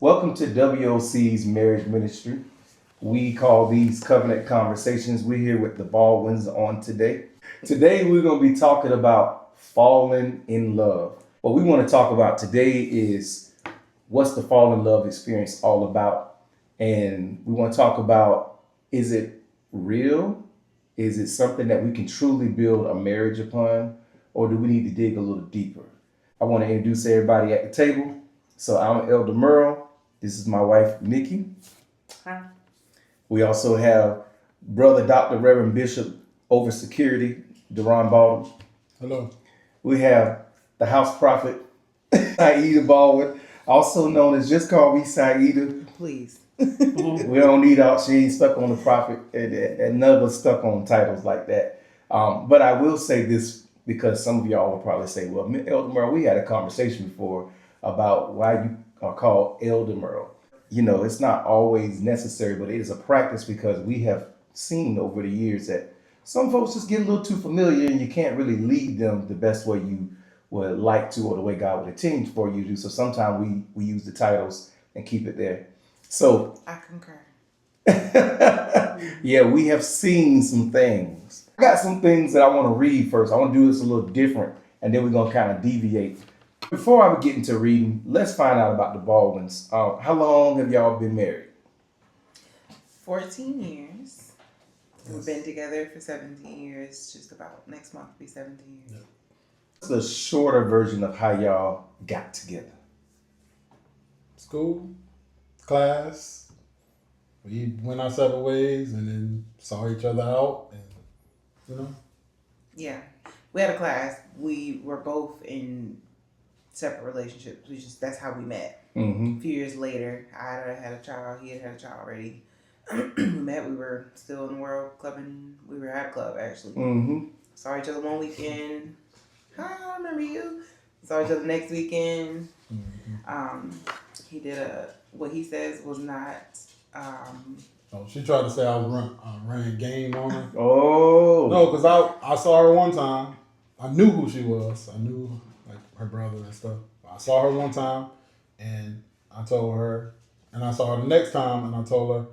Welcome to WOC's Marriage Ministry. We call these covenant conversations. We're here with the Baldwins on today. Today we're going to be talking about falling in love. What we want to talk about today is what's the fall in love experience all about? And we want to talk about, is it real? Is it something that we can truly build a marriage upon? Or do we need to dig a little deeper? I want to introduce everybody at the table. So I'm Elder Merle. This is my wife, Nikki. Hi. We also have Brother Dr. Reverend Bishop over security, Deron Baldwin. Hello. We have the house prophet, Saida Baldwin, also known as just call me Saida. Please. We don't need all, she ain't stuck on the prophet, and none of us stuck on titles like that. But I will say this because some of y'all will probably say, well, Elder Merle, we had a conversation before about why you are called Elder Merle. You know, it's not always necessary, but it is a practice because we have seen over the years that some folks just get a little too familiar and you can't really lead them the best way you would like to or the way God would intend for you to do. So sometimes we use the titles and keep it there. So I concur. yeah, we have seen some things. I got some things that I want to read first. I want to do this a little different and then we're going to kind of deviate. Before I get into reading, let's find out about the Baldwins. How long have y'all been married? 14 years. We've been together for 17 years. Just about next month will be 17 years. What's the shorter version of how y'all got together? School, class. We went our separate ways and then saw each other out, and Yeah. We had a class. We were both in separate relationships. That's how we met. Mm-hmm. A few years later, I had a child. He had a child already. We met. We were still in the world clubbing. We were at a club actually. Mm-hmm. Saw each other one weekend. Hi, I remember you. Saw each other next weekend. He did what he says was not. she tried to say I was running game on her. Oh. No, because I saw her one time. I knew who she was. I knew like her brother and stuff. I saw her one time, and I told her, and I saw her the next time, and I told her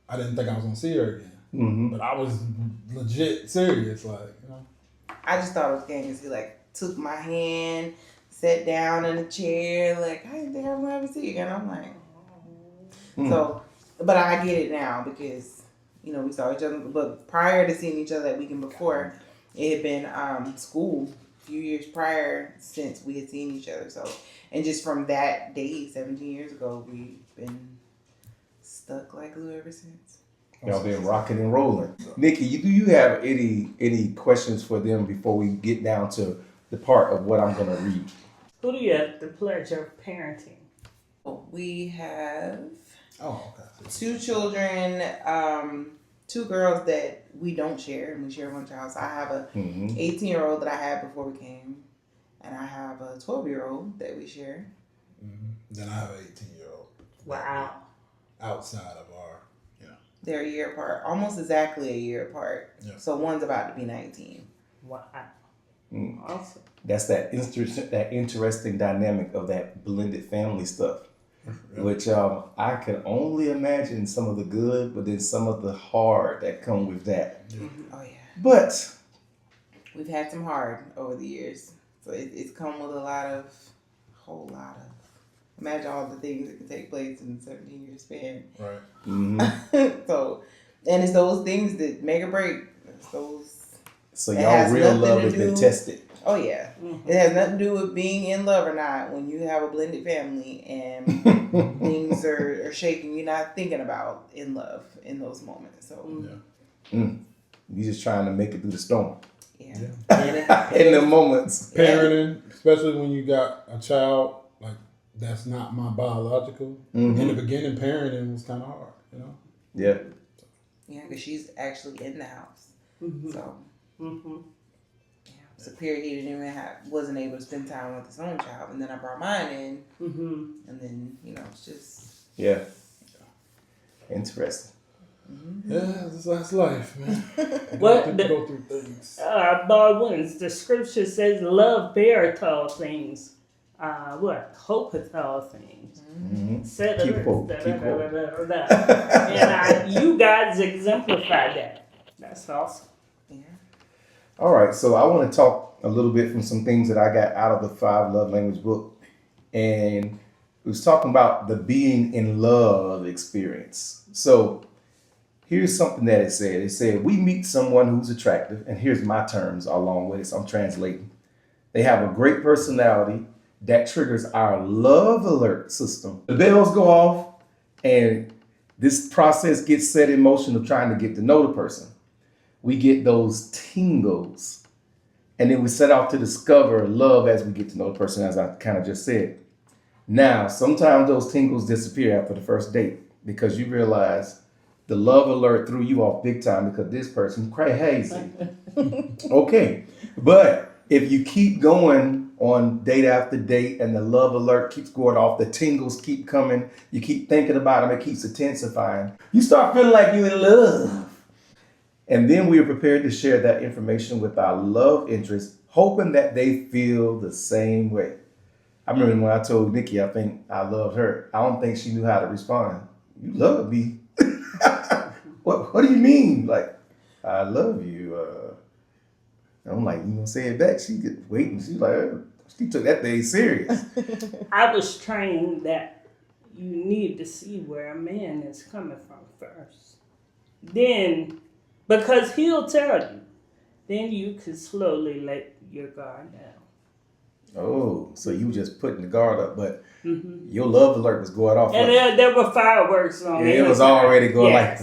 I didn't think I was gonna see her again. Mm-hmm. But I was legit serious, like I just thought it was game because he took my hand, sat down in a chair, I didn't think I was gonna ever see you again. I'm like, So, but I get it now because we saw each other. But prior to seeing each other that weekend before, it had been school a few years prior since we had seen each other. So, and just from that day, 17 years ago, we've been stuck like glue ever since. Y'all been rocking and rolling. Nikki, do you have any questions for them before we get down to the part of what I'm going to read? Who do you have the pleasure of parenting? We have okay. 2 children, 2 girls that we don't share, and we share one child. So I have a 18-year-old that I had before we came, and I have a 12-year-old that we share. Mm-hmm. Then I have an 18-year-old. Wow. Outside of our, They're a year apart, almost exactly a year apart. Yeah. So one's about to be 19. Wow. Awesome. That's that interesting dynamic of that blended family stuff. Which I can only imagine some of the good, but then some of the hard that come with that. Yeah. Oh yeah. But We've had some hard over the years, so it's come with a whole lot of. Imagine all the things that can take place in a 17-year span. Right. mm-hmm. So, and it's those things that make or break. It's those. So It y'all has real nothing love to has been do- tested. Oh yeah, Mm-hmm. it has nothing to do with being in love or not. When you have a blended family and things are shaking, you're not thinking about in love in those moments. So You just trying to make it through the storm. yeah. In the moments. Parenting, especially when you got a child like that's not my biological. Mm-hmm. In the beginning, parenting was kind of hard, Yeah. Yeah, because she's actually in the house. Mm-hmm. So Mm-hmm. yeah, it's a period he didn't even wasn't able to spend time with his own child, and then I brought mine in, Mm-hmm. and then it's just. Yeah. Interesting. Mm-hmm. Yeah, that's life, man. What go through things. Baldwins, the scripture says love beareth all things. Hopital things. Mm-hmm. Said Keep quote. And you guys exemplify that. That's awesome. Yeah. All right, so I want to talk a little bit from some things that I got out of the 5 Love Language book. And it was talking about the being in love experience. So here's something that it said. It said, we meet someone who's attractive, and here's my terms along with it, so I'm translating. They have a great personality that triggers our love alert system. The bells go off, and this process gets set in motion of trying to get to know the person. We get those tingles, and then we set out to discover love as we get to know the person, as I kind of just said. Now, sometimes those tingles disappear after the first date because you realize the love alert threw you off big time because this person crazy. Okay, but if you keep going on date after date and the love alert keeps going off, the tingles keep coming, you keep thinking about them, it keeps intensifying, you start feeling like you're in love. And then we are prepared to share that information with our love interest, hoping that they feel the same way. I remember when I told Nikki I think I loved her, I don't think she knew how to respond. You love me? What do you mean? Like, I love you. I'm like, you gonna say it back? She get waiting. She's like, she took that thing serious. I was trained that you need to see where a man is coming from first. Then, because he'll tell you, then you can slowly let your guard down. Oh, so you just putting the guard up, but your love alert was going off. And there were fireworks on it was already going like,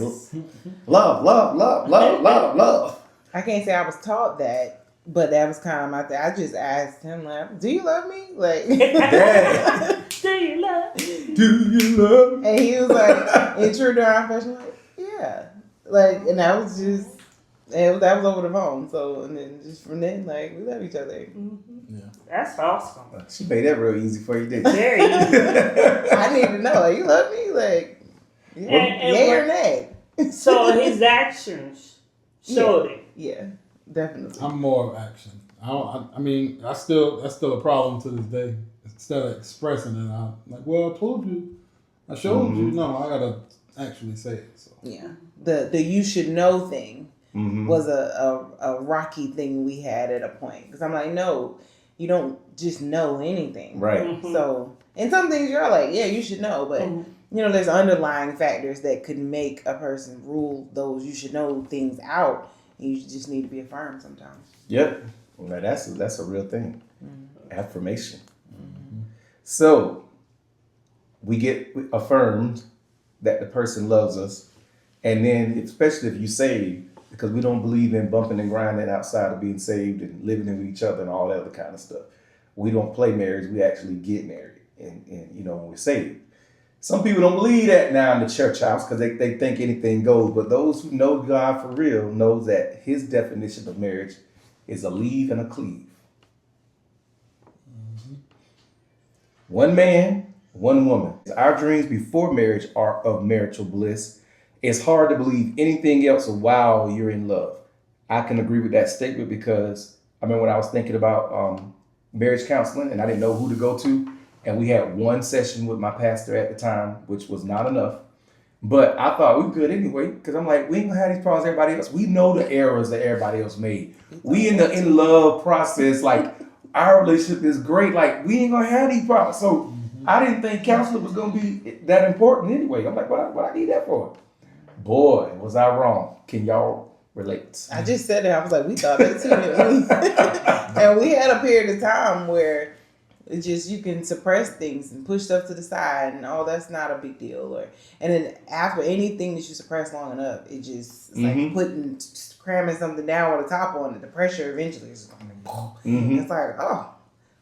love, love, love, love, love, love. I can't say I was taught that, but that was kind of my thing. I just asked him, like, do you love me? Like, Do you love me? Do you love me? and he was like, in true Durham fashion, like, yeah. Like, and that was just, and that was over the phone. So, and then just from then, like, we love each other. Yeah. That's awesome. She made that real easy for you, didn't she? Very easy. I need to know, like, you love me? Like, yay or nay? So his actions showed it. Yeah, definitely. I'm more of action. I mean, that's still a problem to this day. Instead of expressing it, I'm like, well, I told you, I showed you. No, I gotta actually say it. So Yeah, the you should know thing was a rocky thing we had at a point, because I'm like, no, you don't just know anything, Right. So, and some things you're like, yeah, you should know, but you know, there's underlying factors that could make a person rule those you should know things out, and you just need to be affirmed sometimes. Yep. Well, that's a real thing. Affirmation. So we get affirmed that the person loves us, and then especially if you save, because we don't believe in bumping and grinding outside of being saved and living with each other and all that other kind of stuff. We don't play marriage. We actually get married, and you know, when we're saved. Some people don't believe that now in the church house because they think anything goes. But those who know God for real knows that His definition of marriage is a leave and a cleave. One man, one woman. Our dreams before marriage are of marital bliss. It's hard to believe anything else while you're in love. I can agree with that statement because I remember when I was thinking about marriage counseling and I didn't know who to go to. And we had one session with my pastor at the time, which was not enough. But I thought we were good anyway, because I'm like, we ain't gonna have these problems everybody else. We know the errors that everybody else made. We in the in love process, like our relationship is great. Like we ain't gonna have these problems. So I didn't think counseling was gonna be that important anyway. I'm like, what I need that for? Boy, was I wrong. Can y'all relate? I just said it. I was like, we thought that too, didn't we? And we had a period of time where it's just you can suppress things and push stuff to the side, and oh, that's not a big deal. And then after anything that you suppress long enough, it's like cramming something down with a top on it. The pressure eventually is just it's like, oh,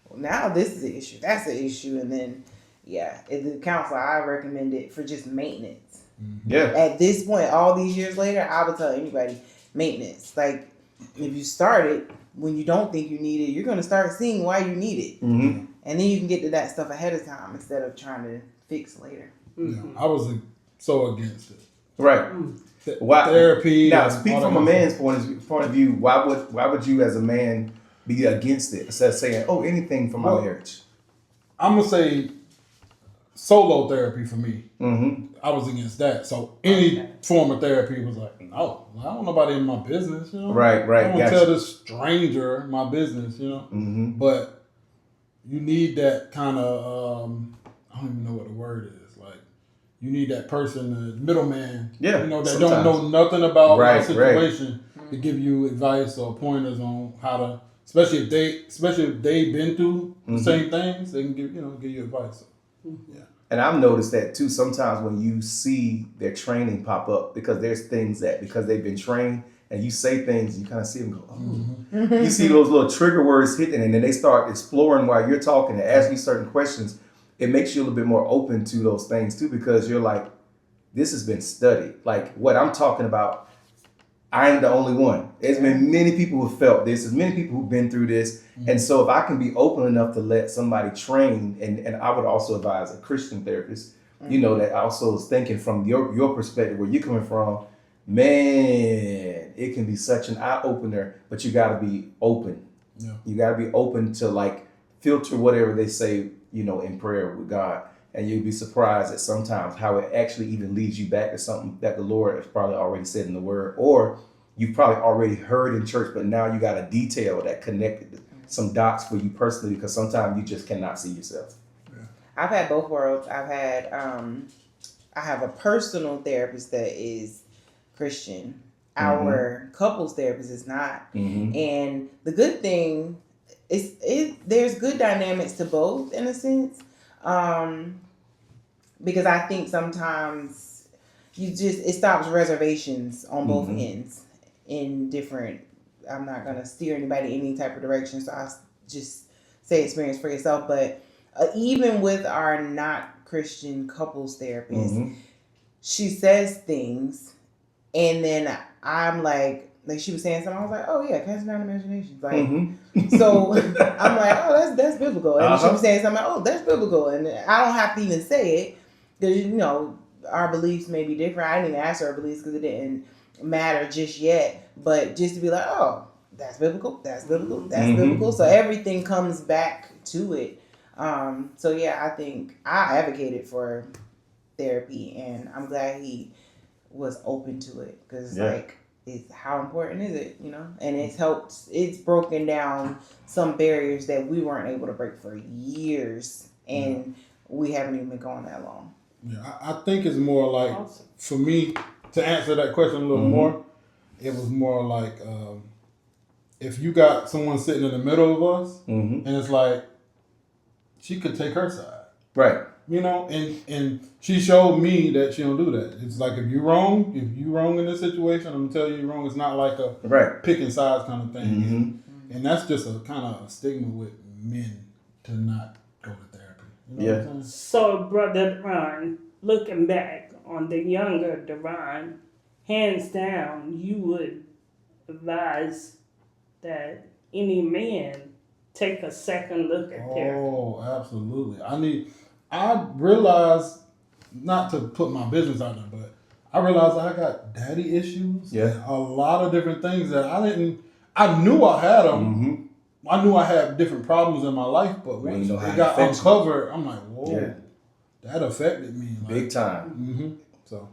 well, now this is an issue. That's an issue, and then as the counselor, I recommend it for just maintenance. Yeah. At this point, all these years later, I would tell anybody maintenance. Like if you start it when you don't think you need it, you're gonna start seeing why you need it. And then you can get to that stuff ahead of time instead of trying to fix later. yeah, I was so against it. Right. Why, Therapy. Now, speak from a man's point of view. Why would you, as a man, be against it instead of saying, "Oh, anything for my marriage"? I'm gonna say solo therapy for me. Mm-hmm. I was against that. So any form of therapy was like, no, I don't want nobody in my business, you know. Right, I don't want to gotcha. tell this stranger my business, you know. Mm-hmm. But you need that kind of I don't even know what the word is. Like you need that person, the middleman, Yeah, you know, that sometimes. don't know nothing about my Right, situation to give you advice or pointers on how to, especially if they've been through the same things, they can give you advice. So, yeah. And I've noticed that too. Sometimes when you see their training pop up, because there's things that because they've been trained, and you say things, you kind of see them go, oh. You see those little trigger words hitting, and then they start exploring while you're talking and asking you certain questions. It makes you a little bit more open to those things too, because you're like, this has been studied. Like what I'm talking about, I ain't the only one. There's been many people who felt this. There's many people who've been through this. And so if I can be open enough to let somebody train, and I would also advise a Christian therapist, you know, that also is thinking from your perspective, where you're coming from, man, it can be such an eye opener, but you gotta be open. Yeah. You gotta be open to like filter whatever they say, you know, in prayer with God. And you'll be surprised at sometimes how it actually even leads you back to something that the Lord has probably already said in the word, or you've probably already heard in church, but now you got a detail that connected some dots for you personally, because sometimes you just cannot see yourself. Yeah. I've had both worlds. I've had I have a personal therapist that is Christian. Our couples therapist is not. Mm-hmm. And the good thing is there's good dynamics to both in a sense. Because I think sometimes it stops reservations on both ends in different. I'm not gonna steer anybody any type of direction, so I just say experience for yourself. But even with our not Christian couples therapist, she says things, and then I'm like she was saying something. I was like, oh yeah, casting down imaginations. Like, so I'm like, oh that's biblical. And she was saying something. Oh, that's biblical, and I don't have to even say it because you know our beliefs may be different. I didn't even ask her beliefs because it didn't matter just yet. But just to be like, oh, that's biblical. That's biblical. That's biblical. So everything comes back to it. So yeah, I think I advocated for therapy, and I'm glad he was open to it because like. It's how important is it, you know? And it's broken down some barriers that we weren't able to break for years, and we haven't even been going that long. Yeah, I think it's more like, for me, to answer that question a little more, it was more like, if you got someone sitting in the middle of us, and it's like, she could take her side. Right. You know, and she showed me that she don't do that. It's like if you wrong in this situation, I'm gonna tell you you're wrong. It's not like a picking sides kind of thing. And that's just a kind of a stigma with men to not go to therapy. You know what I'm saying? So, Brother Deron, looking back on the younger Deron, hands down, you would advise that any man take a second look at therapy. Oh, absolutely. I realized, not to put my business out there, but I realized I got daddy issues. Yeah. And a lot of different things that I knew I had them. I knew I had different problems in my life, but when it got uncovered, I'm like, whoa, that affected me. Like, big time. So,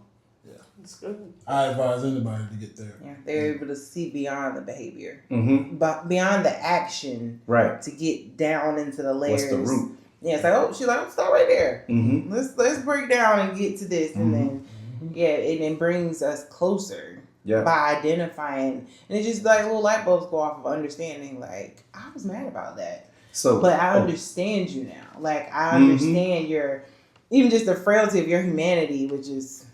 yeah. It's good. I advise anybody to get there. Yeah, they're able to see beyond the behavior, but beyond the action, right? To get down into the layers. What's the root? Yeah, it's like, oh, she's like, stop right there. Let's break down and get to this, and then it brings us closer. Yeah. By identifying, and it's just like little light bulbs go off of understanding. Like, I was mad about that, but I understand you now. Like, I understand your, even just the frailty of your humanity, which is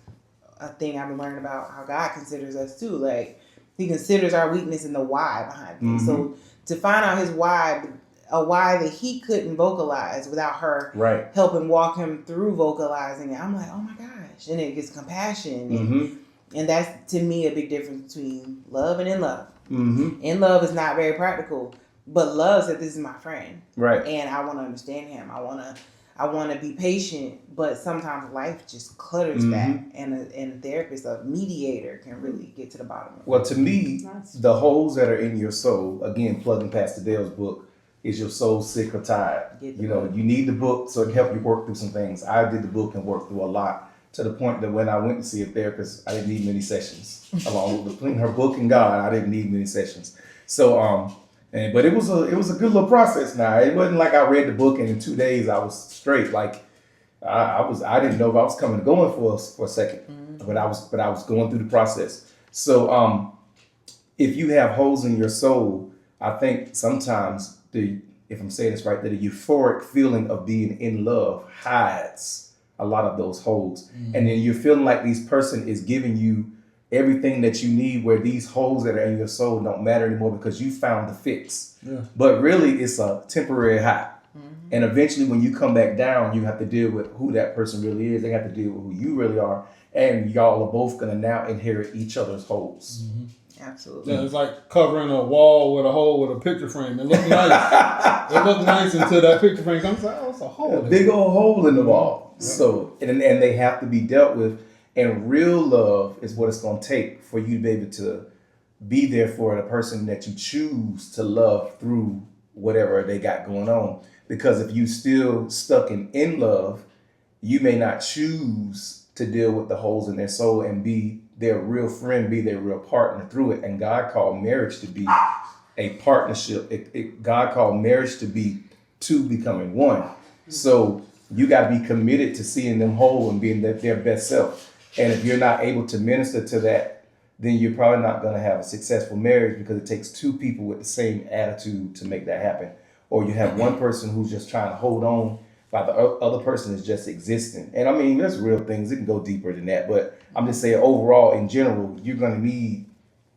a thing I've been learning about how God considers us too. Like, He considers our weakness and the why behind things. So to find out His why. A why that he couldn't vocalize without her helping walk him through vocalizing it. I'm like, oh my gosh. And it gets compassion. And that's, to me, a big difference between love and in love. In love is not very practical, but love said, this is my friend. Right. And I want to understand him. I want to be patient, but sometimes life just clutters that. And a therapist, a mediator can really get to the bottom of it. Well, to me, the holes that are in your soul, again, plugging Pastor Dale's book, is your soul sick or tired? Get the You know, book. you need the book so it can help you work through some things. I did the book and worked through a lot to the point that when I went to see a therapist, I didn't need many sessions. Along with between her book and God, I didn't need many sessions. So, but it was a good little process. Now it wasn't like I read the book and in 2 days I was straight. Like I didn't know if I was coming and going for a 2nd, but I was going through the process. So if you have holes in your soul, I think sometimes if I'm saying this right, that a euphoric feeling of being in love hides a lot of those holes. And then you're feeling like this person is giving you everything that you need, where these holes that are in your soul don't matter anymore because you found the fix. Yeah. But really it's a temporary high. And eventually when you come back down, you have to deal with who that person really is. They have to deal with who you really are. And y'all are both going to now inherit each other's holes. Absolutely. Yeah, it's like covering a wall with a hole with a picture frame. It looked nice. It looked nice until that picture frame comes out. Oh, it's a hole. A big old hole in the wall. So, and they have to be dealt with. And real love is what it's going to take for you to be able to be there for the person that you choose to love through whatever they got going on. Because if you still stuck in love, you may not choose to deal with the holes in their soul and be their real friend, be their real partner through it. And God called marriage to be a partnership. God called marriage to be two becoming one. So you got to be committed to seeing them whole and being their best self. And if you're not able to minister to that, then you're probably not going to have a successful marriage, because it takes two people with the same attitude to make that happen. Or you have one person who's just trying to hold on while the other person is just existing. And I mean, there's real things. It can go deeper than that. But I'm just saying, overall, in general, you're going to need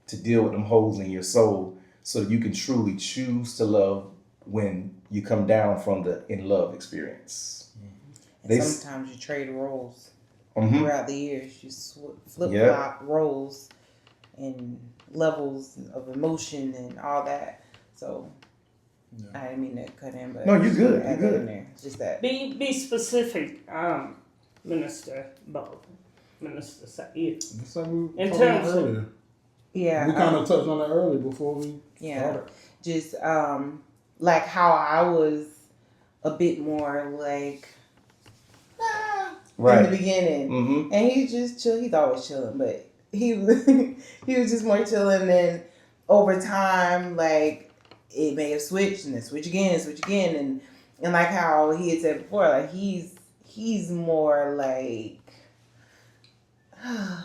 to deal with them holes in your soul so that you can truly choose to love when you come down from the in love experience. And sometimes you trade roles throughout the years. You flip-flop roles and levels of emotion and all that. So I didn't mean to cut in, but no, you're good. You're good. In there. Just that. Be specific, Minister Bo, Minister Said. It's like we In talked terms about of- earlier. Yeah. We kind of touched on that earlier before we started. Just like how I was a bit more like Right. in the beginning, Mm-hmm. and he's just chill. He's always chilling, but he was just more chilling. And then over time, like it may have switched and then switch again, and like how he had said before, like he's more like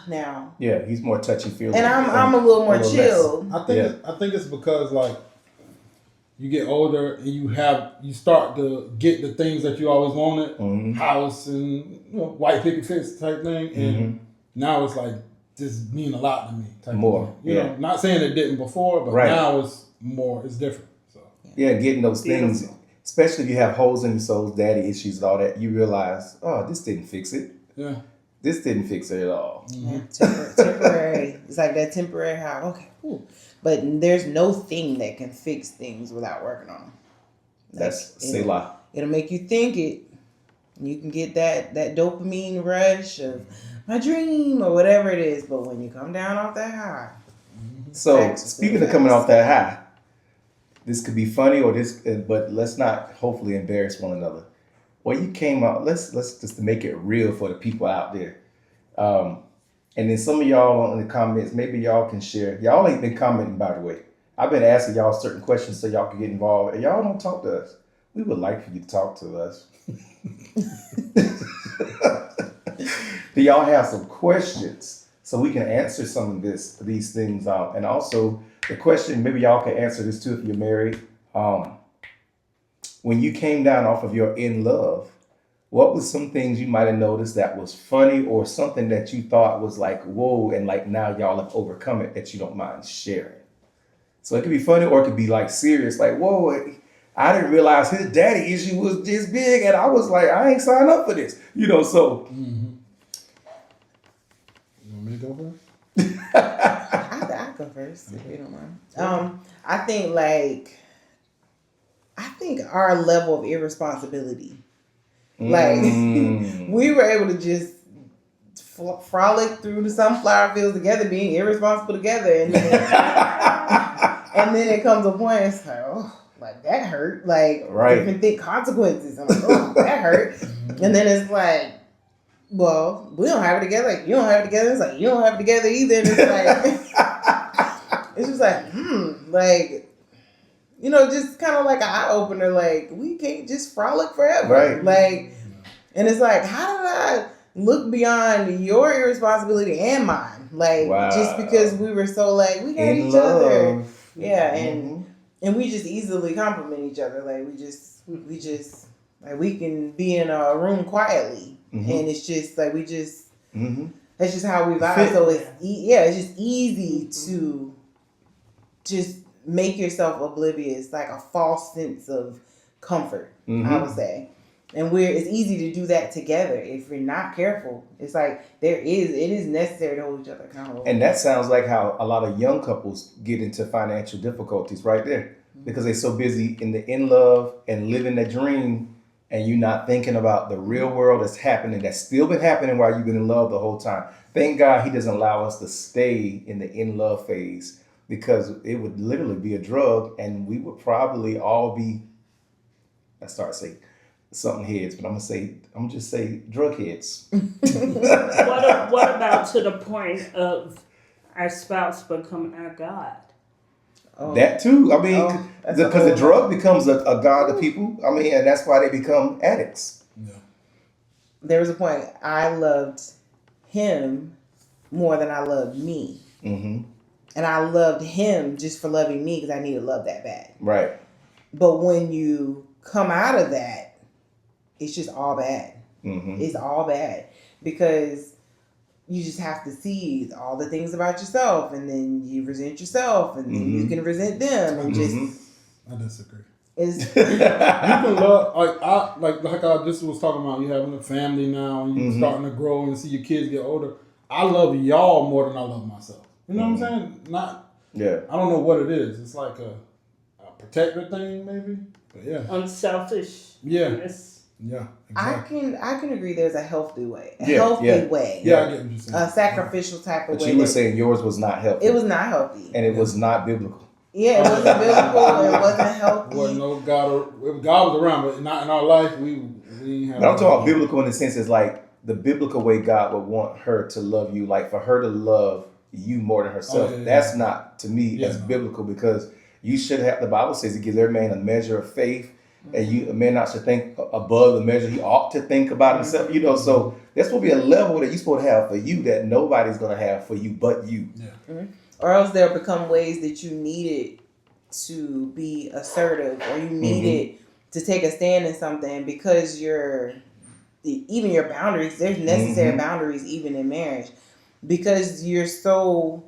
now. Yeah, he's more touchy-feely. And I'm a little more less. chill. I think it's because like you get older and you start to get the things that you always wanted, house and white picket fence type thing, and now it's like this mean a lot to me. Type More, of thing. You know, not saying it didn't before, but now it's different. So yeah, getting those things, especially if you have holes in your soul, daddy issues, and all that, you realize, oh, this didn't fix it. Yeah. This didn't fix it at all. Yeah, temporary. It's like that temporary high. Okay, cool. But there's no thing that can fix things without working on them. That's Selah. It'll make you think it. You can get that dopamine rush of my dream or whatever it is. But when you come down off that high. So speaking of coming off that high, this could be funny but let's not hopefully embarrass one another. Well, you came out. Let's just to make it real for the people out there. And then some of y'all in the comments, maybe y'all can share. Y'all ain't been commenting, by the way. I've been asking y'all certain questions so y'all can get involved. And y'all don't talk to us. We would like for you to talk to us. Do y'all have some questions so we can answer some of these things? And also the question, maybe y'all can answer this too if you're married. When you came down off of your in love, what was some things you might have noticed that was funny or something that you thought was like, whoa, and like now y'all have overcome it that you don't mind sharing? So it could be funny or it could be like serious, like, whoa, I didn't realize his daddy issue was this big and I was like, I ain't signed up for this. So. You want me to go first? I go first if you don't mind. I think our level of irresponsibility. Like, we were able to just frolic through the sunflower fields together, being irresponsible together. And then, and then it comes a point, it's like, oh, like that hurt. Like Right. different consequences. I'm like, oh, that hurt. And then it's like, well, we don't have it together. Like you don't have it together. It's like you don't have it together either. And it's like it's just like like. You know, just kind of like an eye opener. Like we can't just frolic forever. Right. Like, and it's like, how did I look beyond your irresponsibility and mine? Like, just because we were so like we got in each love. other. Yeah, and we just easily compliment each other. Like we just like we can be in a room quietly, and it's just like we just that's just how we vibe. So it's it's just easy to just make yourself oblivious, like a false sense of comfort. I would say, and it's easy to do that together if you're not careful. It's like it is necessary to hold each other accountable. And that sounds like how a lot of young couples get into financial difficulties right there, because they're so busy in love and living the dream, and you're not thinking about the real world that's happening, that's still been happening while you've been in love the whole time. Thank God he doesn't allow us to stay in the in love phase, because it would literally be a drug, and we would probably all be, I start saying something heads, but I'm just say drug heads. What about to the point of our spouse becoming our God? Oh. That too. I mean, because the drug becomes a god to people. I mean, and that's why they become addicts. Yeah. There was a point I loved him more than I loved me. And I loved him just for loving me because I needed love that bad. Right. But when you come out of that, it's just all bad. It's all bad because you just have to see all the things about yourself, and then you resent yourself, and then you can resent them, and just. I disagree. It's you can love like I just was talking about. You having a family now, and you starting to grow and see your kids get older. I love y'all more than I love myself. You know what I'm saying? I don't know what it is. It's like a protector thing, maybe. But yeah. Unselfish. Yeah. Yeah. Exactly. I can agree. There's a healthy way. Yeah, Way. Yeah, I get what you're saying. A sacrificial type of But way. you were saying yours was not healthy. It was not healthy. And it was not biblical. Yeah, it wasn't biblical. It wasn't healthy. Wasn't no God. God was around, but not in our life. We have. But I'm talking about biblical in the sense is like the biblical way God would want her to love you, like for her to love you more than herself. That's not to me as biblical, because you should have. The Bible says it gives every man a measure of faith, and a man not should think above the measure he ought to think about himself. You know, so there's supposed to be a level that you're supposed to have for you that nobody's going to have for you but you. Yeah. Or else there'll become ways that you needed to be assertive, or you needed to take a stand in something because even your boundaries, there's necessary boundaries even in marriage, because you're so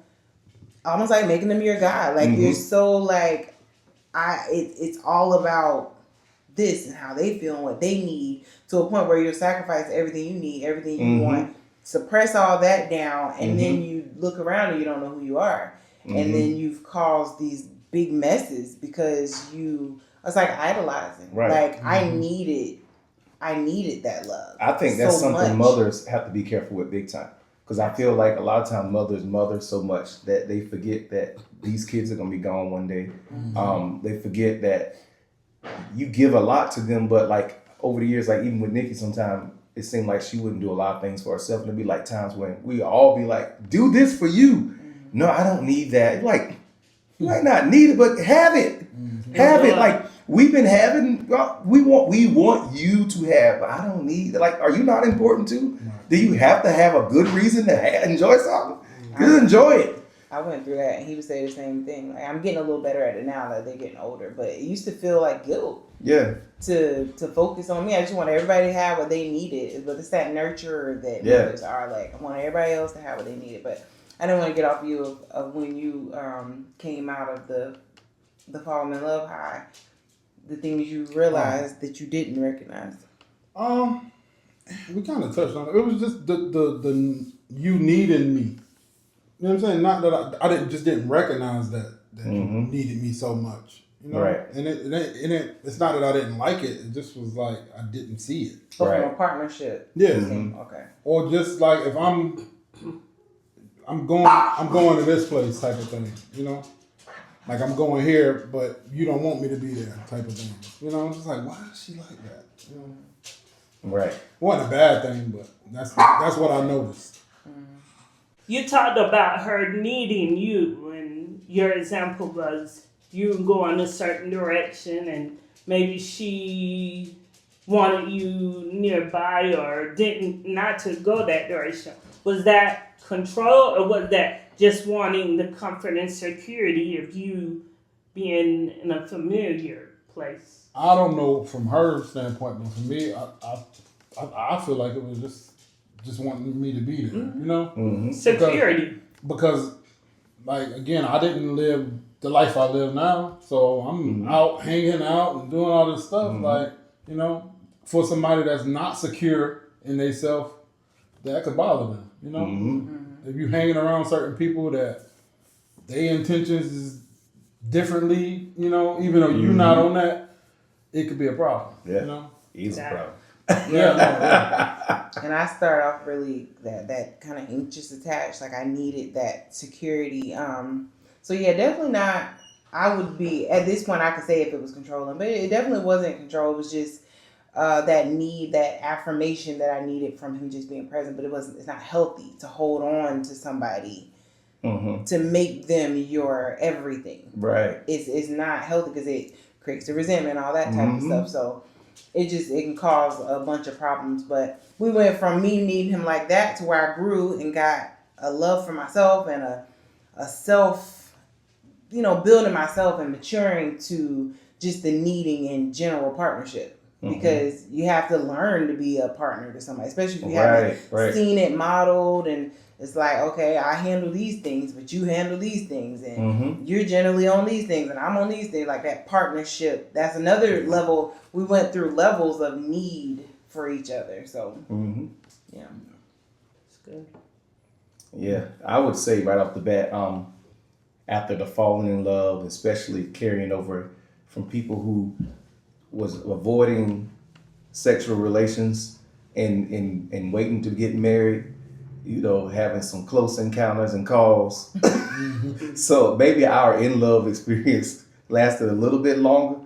almost like making them your God. Like you're so like, it's all about this and how they feel and what they need, to a point where you'll sacrifice everything you need, everything you want, suppress all that down, and then you look around and you don't know who you are. And then you've caused these big messes because it's like idolizing. Right. Like I needed that love. I think that's so something much. mothers have to be careful with big time. Because I feel like a lot of times mothers mother so much that they forget that these kids are going to be gone one day. They forget that you give a lot to them, but like over the years, like even with Nikki, sometimes it seemed like she wouldn't do a lot of things for herself. And there'd be like times when we all be like, do this for you. No, I don't need that. Like, you might not need it, but have it. Have it. Like we've been having, we want you to have, but I don't need, like, are you not important too? Do you have to have a good reason to enjoy something? Just enjoy it. I went through that, and he would say the same thing. Like I'm getting a little better at it now that they're getting older, but it used to feel like guilt. Yeah. To focus on me. I just want everybody to have what they needed, but it's that nurturer that mothers are. Like I want everybody else to have what they needed, but I didn't want to get off you of when you came out of the falling in love high. The things you realized that you didn't recognize. We kind of touched on it. It was just the you needed me. You know what I'm saying? Not that I didn't recognize that you needed me so much. You know? Right. And it's not that I didn't like it. It just was like I didn't see it. From a partnership. Yeah. Okay. Or just like if I'm going to this place type of thing. You know. like I'm going here, but you don't want me to be there, type of thing. You know, I'm just like, why is she like that? You know, Right. wasn't a bad thing, but that's what I noticed. You talked about her needing you, and your example was you go in a certain direction, and maybe she wanted you nearby or didn't not to go that direction. Was that control, or was that just wanting the comfort and security of you being in a familiar place? I don't know from her standpoint, but for me, I feel like it was just wanting me to be there, you know? Mm-hmm. Security. Because like again, I didn't live the life I live now, so I'm out hanging out and doing all this stuff. Like, you know, for somebody that's not secure in themselves, that could bother them. You know, if you hanging around certain people that their intentions is differently, you know, even though you're not on that, it could be a problem. Yeah. You know, Easy Yeah. problem. yeah. And I started off really that kind of anxious attached. Like I needed that security. So yeah, definitely not. I would be at this point. I could say if it was controlling, but it definitely wasn't control. It was just that need, that affirmation that I needed from him just being present. But it wasn't. It's not healthy to hold on to somebody to make them your everything. Right. It's not healthy because it creates the resentment, all that type of stuff. So it can cause a bunch of problems. But we went from me needing him like that to where I grew and got a love for myself and a self, building myself and maturing to just the needing in general partnership. Because you have to learn to be a partner to somebody, especially if you haven't seen it modeled. And it's like, okay, I handle these things, but you handle these things, and you're generally on these things, and I'm on these things. Like that partnership, that's another level. We went through levels of need for each other. So, yeah, It's good. Yeah, I would say right off the bat, after the falling in love, especially carrying over from people who was avoiding sexual relations and waiting to get married, having some close encounters and calls. So maybe our in love experience lasted a little bit longer.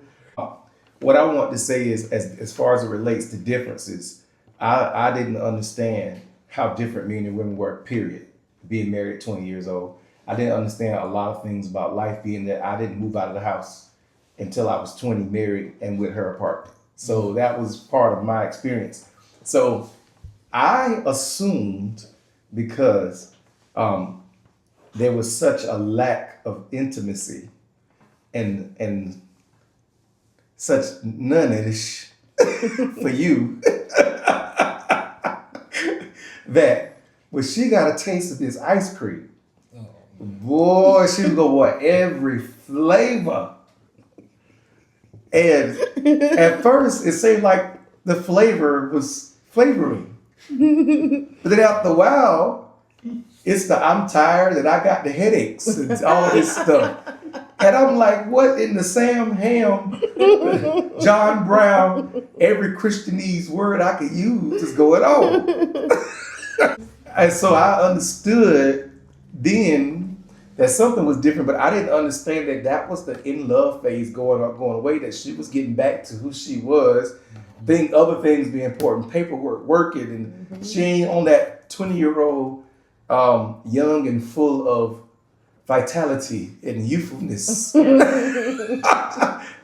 What I want to say is, as far as it relates to differences, I didn't understand how different men and women were, period. Being married at 20 years old. I didn't understand a lot of things about life, being that I didn't move out of the house until I was 20, married and with her apartment. So that was part of my experience. So I assumed, because there was such a lack of intimacy and such none-ish for you, that when she got a taste of this ice cream, boy, she would go, what, every flavor. And at first, it seemed like the flavor was flavoring. But then after a while, it's the I'm tired and I got the headaches and all this stuff. And I'm like, what in the Sam Ham, John Brown, every Christianese word I could use is going on? And so I understood then that something was different, but I didn't understand that was the in love phase going away, that she was getting back to who she was, other things being important, paperwork, working, and she ain't on that 20-year-old young and full of vitality and youthfulness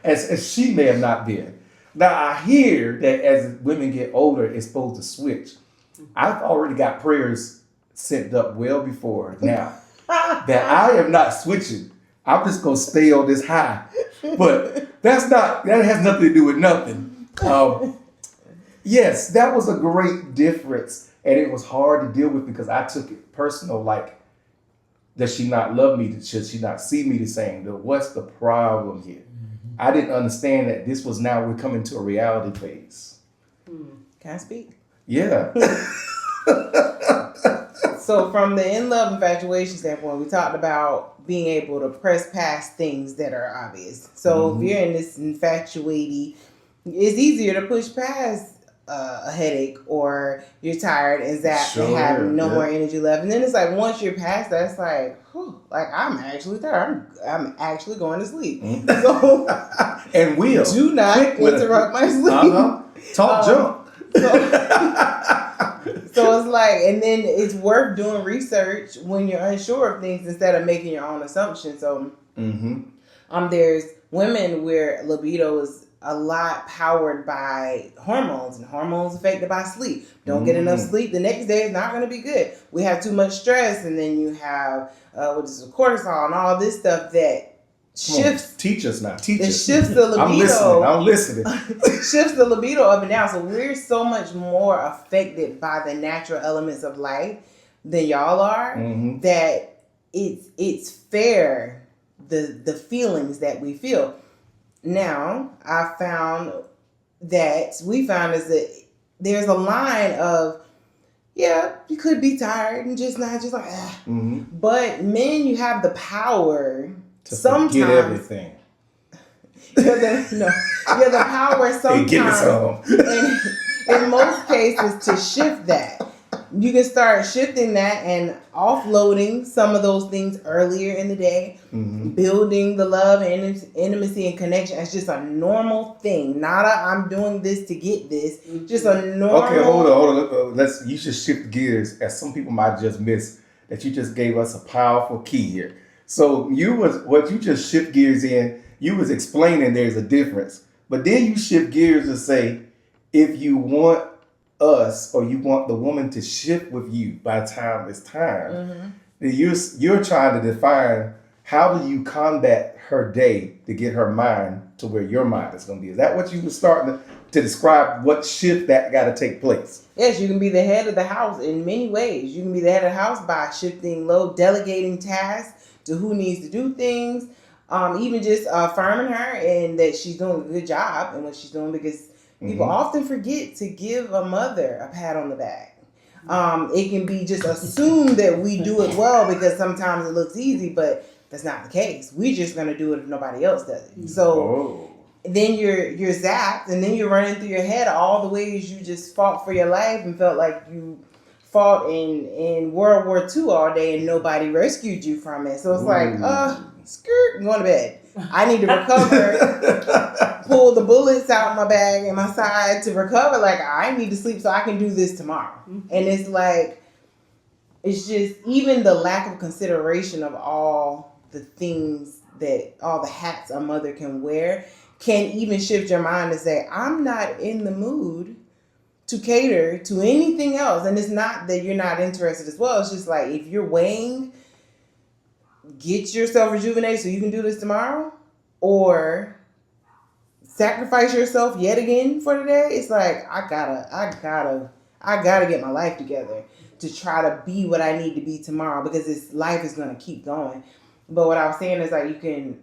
as she may have not been. Now I hear that as women get older, it's supposed to switch. I've already got prayers sent up well before now that I am not switching. I'm just gonna stay on this high. But that has nothing to do with nothing. Yes, that was a great difference, and it was hard to deal with because I took it personal. Like, does she not love me? Should she not see me the same? What's the problem here? I didn't understand that this was now we're coming to a reality phase. Can I speak? Yeah. So from the in-love infatuation standpoint, we talked about being able to press past things that are obvious. So if you're in this infatuated, it's easier to push past a headache or you're tired and zapped and Sure, have no yeah. more energy left. And then it's like once you're past that, it's like, whew, like I'm actually tired. I'm actually going to sleep. Mhm. So And will. do not Quick with it. interrupt my sleep. Talk jump. So it's like, and then it's worth doing research when you're unsure of things instead of making your own assumptions. So there's women where libido is a lot powered by hormones, and hormones affected by sleep. Don't get enough sleep, the next day is not going to be good. We have too much stress, and then you have what is it, cortisol and all this stuff that shifts. Teach us now. Teach It us. shifts the libido. I'm listening. Shifts the libido up and down. So we're so much more affected by the natural elements of life than y'all are. That it's fair the feelings that we feel. Now we found is that there's a line of, yeah, you could be tired and just not just like, but men, you have the power To sometimes. forget everything. You have the power sometimes. Hey, give me some. In most cases, to shift that. You can start shifting that and offloading some of those things earlier in the day, building the love and intimacy and connection as just a normal thing. Not a I'm doing this to get this. Just a normal. Okay, hold on. You should shift gears, as some people might just miss that you just gave us a powerful key here. So what you just shift gears in. You was explaining there's a difference, but then you shift gears to say, if you want us or you want the woman to shift with you by the time it's time, then you're trying to define how do you combat her day to get her mind to where your mind is going to be. Is that what you were starting to describe? What shift that got to take place? Yes, you can be the head of the house in many ways. You can be the head of the house by shifting load, delegating tasks to who needs to do things. Even just affirming her and that she's doing a good job in what she's doing, because people often forget to give a mother a pat on the back. It can be just assumed that we do it well because sometimes it looks easy, but that's not the case. We're just going to do it if nobody else does it. So then you're zapped, and then you're running through your head all the ways you just fought for your life and felt like you fought in World War II all day and nobody rescued you from it. So it's like, skirt, I'm going to bed. I need to recover, pull the bullets out my bag and my side to recover. Like, I need to sleep so I can do this tomorrow. And it's like, it's just even the lack of consideration of all the things all the hats a mother can wear can even shift your mind to say, I'm not in the mood to cater to anything else. And it's not that you're not interested as well. It's just like, if you're weighing, get yourself rejuvenated so you can do this tomorrow, or sacrifice yourself yet again for the day. It's like, I gotta get my life together to try to be what I need to be tomorrow, because this life is gonna keep going. But what I was saying is, like, you can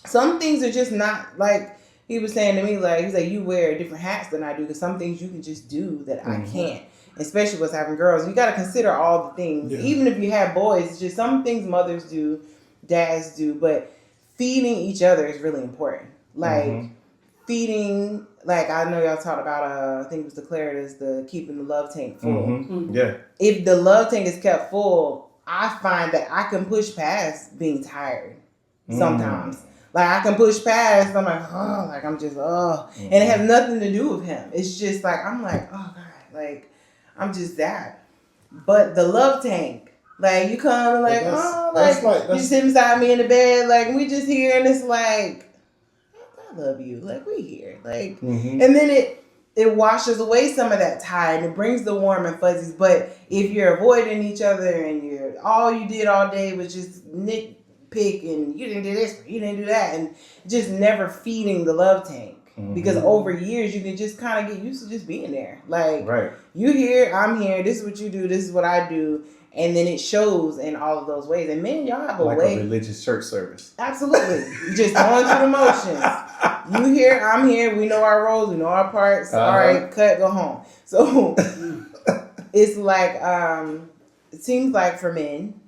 some things are just not, like he was saying to me, like, he's like, you wear different hats than I do, because some things you can just do that I can't. Especially with having girls, you got to consider all the things. Yeah. Even if you have boys, it's just some things mothers do, dads do, but feeding each other is really important. Like feeding, like I know y'all talked about, I think it was declared as the keeping the love tank full. Yeah. If the love tank is kept full, I find that I can push past being tired sometimes. Like, I can push past, I'm like, oh, like, I'm just, and it has nothing to do with him. It's just like, I'm like, oh, God, like, I'm just that. But the love tank, like, you come, like, you sit beside me in the bed, like, we just here, and it's like, I love you, like, we here, like, and then it washes away some of that tide, and it brings the warm and fuzzies. But if you're avoiding each other, and all you did all day was just nitpick, and you didn't do this, you didn't do that, and just never feeding the love tank. Because over years, you can just kind of get used to just being there. Like, you here, I'm here, this is what you do, this is what I do. And then it shows in all of those ways. And men, y'all have a way. Like a religious church service. Absolutely. You're just going through the motions. You here, I'm here, we know our roles, we know our parts. All right, cut, go home. So, it's like, it seems like for men,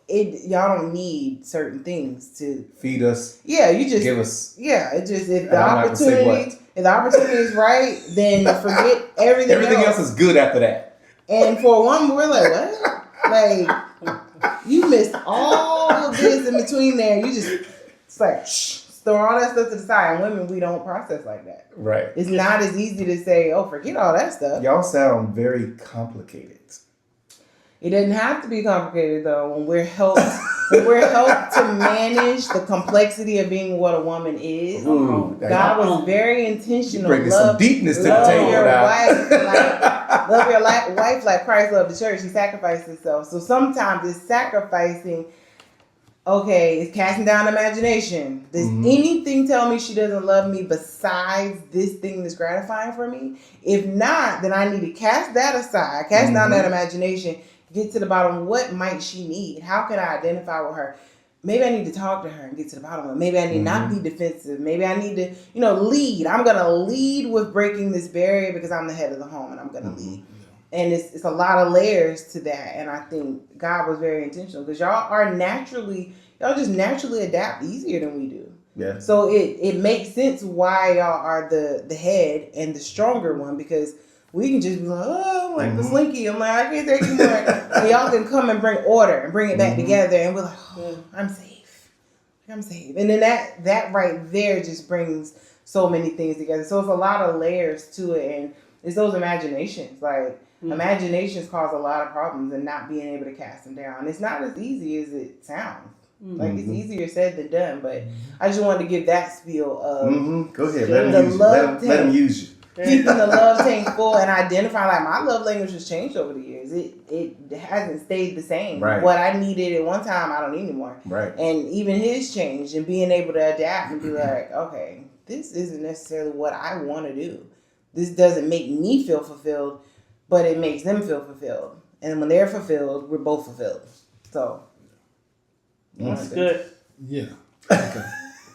y'all don't need certain things to Feed us, yeah, you just give us. it just if And the I'm not gonna say opportunity is right, then forget everything Everything else is good after that. And for a woman, we're like, what? Like, you missed all of this in between there. You just, it's like, throw all that stuff to the side. And women, we don't process like that. Right. It's not as easy to say, oh, forget all that stuff. Y'all sound very complicated. It doesn't have to be complicated though. When we're helped to manage the complexity of being what a woman is. Ooh, God was very intentional. Bringing some deepness to the love table your now. love your wife like Christ loved the church. He sacrificed himself. So sometimes it's sacrificing. Okay, it's casting down imagination. Does anything tell me she doesn't love me besides this thing that's gratifying for me? If not, then I need to cast that aside, cast down that imagination, get to the bottom. What might she need? How can I identify with her? Maybe I need to talk to her and get to the bottom of it. Maybe I need not be defensive. Maybe I need to, lead. I'm going to lead with breaking this barrier because I'm the head of the home and I'm going to lead. And it's a lot of layers to that. And I think God was very intentional because y'all just naturally adapt easier than we do. Yeah. So it makes sense why y'all are the head and the stronger one because we can just be like, oh, like the slinky. I'm like, I can't take anymore. And y'all can come and bring order and bring it back together. And we're like, oh, I'm safe. I'm safe. And then that right there just brings so many things together. So it's a lot of layers to it. And it's those imaginations. Like, imaginations cause a lot of problems and not being able to cast them down. It's not as easy as it sounds. Like, it's easier said than done. But I just wanted to give that spiel of Go ahead. Let him use you. keeping the love tank full and identifying, like, my love language has changed over the years. It hasn't stayed the same. Right. What I needed at one time, I don't need anymore. Right. And even his changed and being able to adapt and be like, okay, this isn't necessarily what I want to do. This doesn't make me feel fulfilled, but it makes them feel fulfilled. And when they're fulfilled, we're both fulfilled. So. That's good. Yeah. Okay.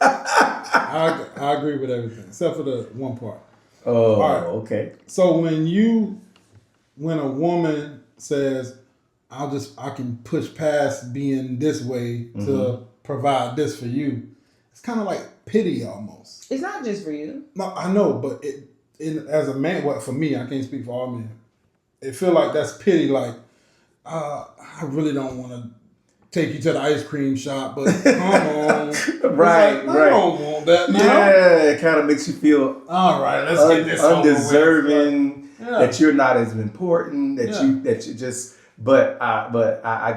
I agree with everything except for the one part. Oh, all right. Okay. So when a woman says, I can push past being this way to provide this for you, it's kind of like pity almost. It's not just for you. No, I know, but as a man, for me, I can't speak for all men. It feel like that's pity. Like, I really don't want to take you to the ice cream shop, but come on. Right, like, I don't want that now. Yeah, it kind of makes you feel all right, let's get this undeserving, like, that you're not as important, that you just. But I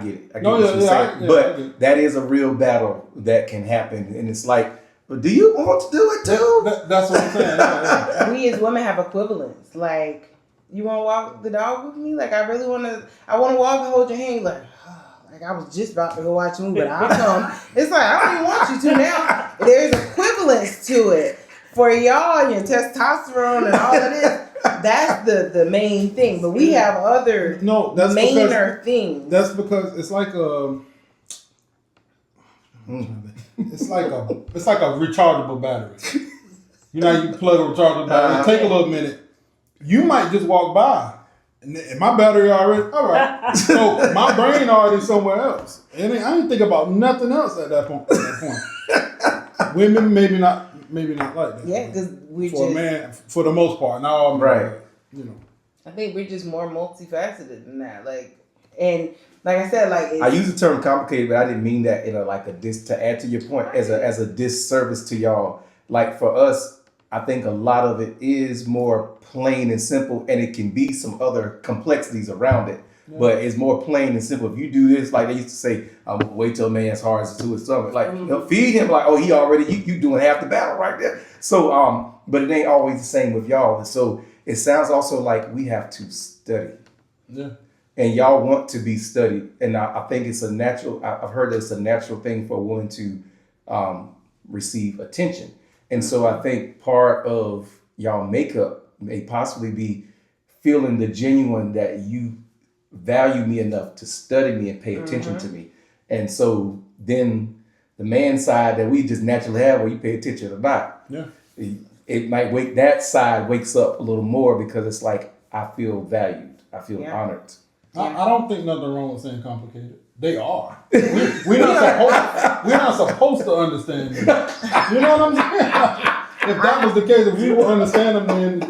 get it. I get what you're saying. But that is a real battle that can happen, and it's like, but do you want to do it too? That's what I'm saying. Yeah. We as women have equivalents. Like, you want to walk the dog with me? Like, I want to walk and hold your hand. Like, I was just about to go watch a movie, but I'll come. It's like, I don't even want you to now. There's equivalence to it. For y'all and your testosterone and all of this, that's the main thing. But we have other mainer things. That's because it's like it's like a rechargeable battery. You know how you plug a rechargeable battery? It take a little minute. You might just walk by. And my battery already, all right. So my brain already somewhere else. And I ain't think about nothing else at that point. Women maybe not like that. Yeah, because a man, for the most part, not all men, right. I think we're just more multifaceted than that. Like, and like I said, like I use the term complicated, but I didn't mean that in to add to your point as a disservice to y'all. Like for us, I think a lot of it is more plain and simple, and it can be some other complexities around it. Yeah. But it's more plain and simple. If you do this, like they used to say, wait till a man's heart is to his stomach. Like feed him, like, oh, he already you doing half the battle right there. So but it ain't always the same with y'all. And so it sounds also like we have to study. Yeah. And y'all want to be studied. And I think it's a natural, I've heard that it's a natural thing for a woman to receive attention. And so I think part of y'all makeup may possibly be feeling the genuine that you value me enough to study me and pay attention to me. And so then the man side that we just naturally have where you pay attention or not, it might that side wakes up a little more because it's like, I feel valued. I feel honored. I don't think nothing wrong with saying complicated. They are. We're not supposed to understand them. You know what I'm saying? If that was the case, if we would understand them, then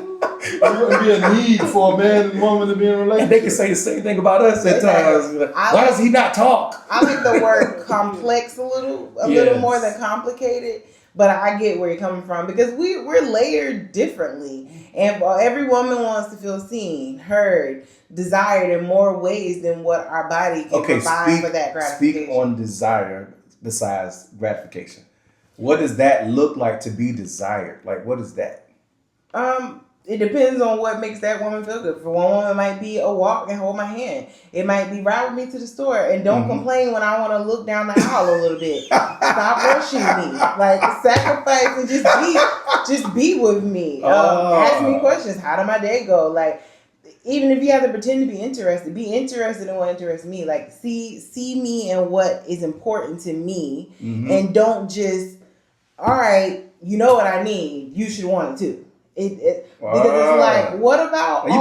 there wouldn't be a need for a man and woman to be in a relationship. And they can say the same thing about us at times. Why does he not talk? I like the word complex a little more than complicated. But I get where you're coming from because we're layered differently. And every woman wants to feel seen, heard, desired in more ways than what our body can provide for that gratification. Speak on desire besides gratification. What does that look like to be desired? Like, what is that? It depends on what makes that woman feel good. For one woman, it might be a walk and hold my hand. It might be ride with me to the store and don't complain when I want to look down the aisle a little bit. Stop rushing me. Like, sacrifice and just be with me. Ask me questions. How did my day go? Like, even if you have to pretend to be interested in what interests me. Like, see me and what is important to me, and don't just, all right, you know what I need. You should want it too. Because it's like, what about you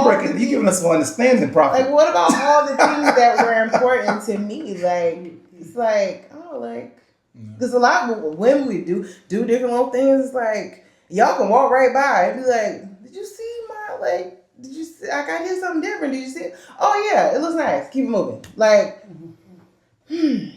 giving us some understanding, prophet? Like, what about all the things that were important to me? Like, it's like, because a lot of women we do different little things. It's like, y'all can walk right by and be like, did you see did you see, like, I did something different? Did you see it? Oh yeah, it looks nice. Keep it moving. Like, and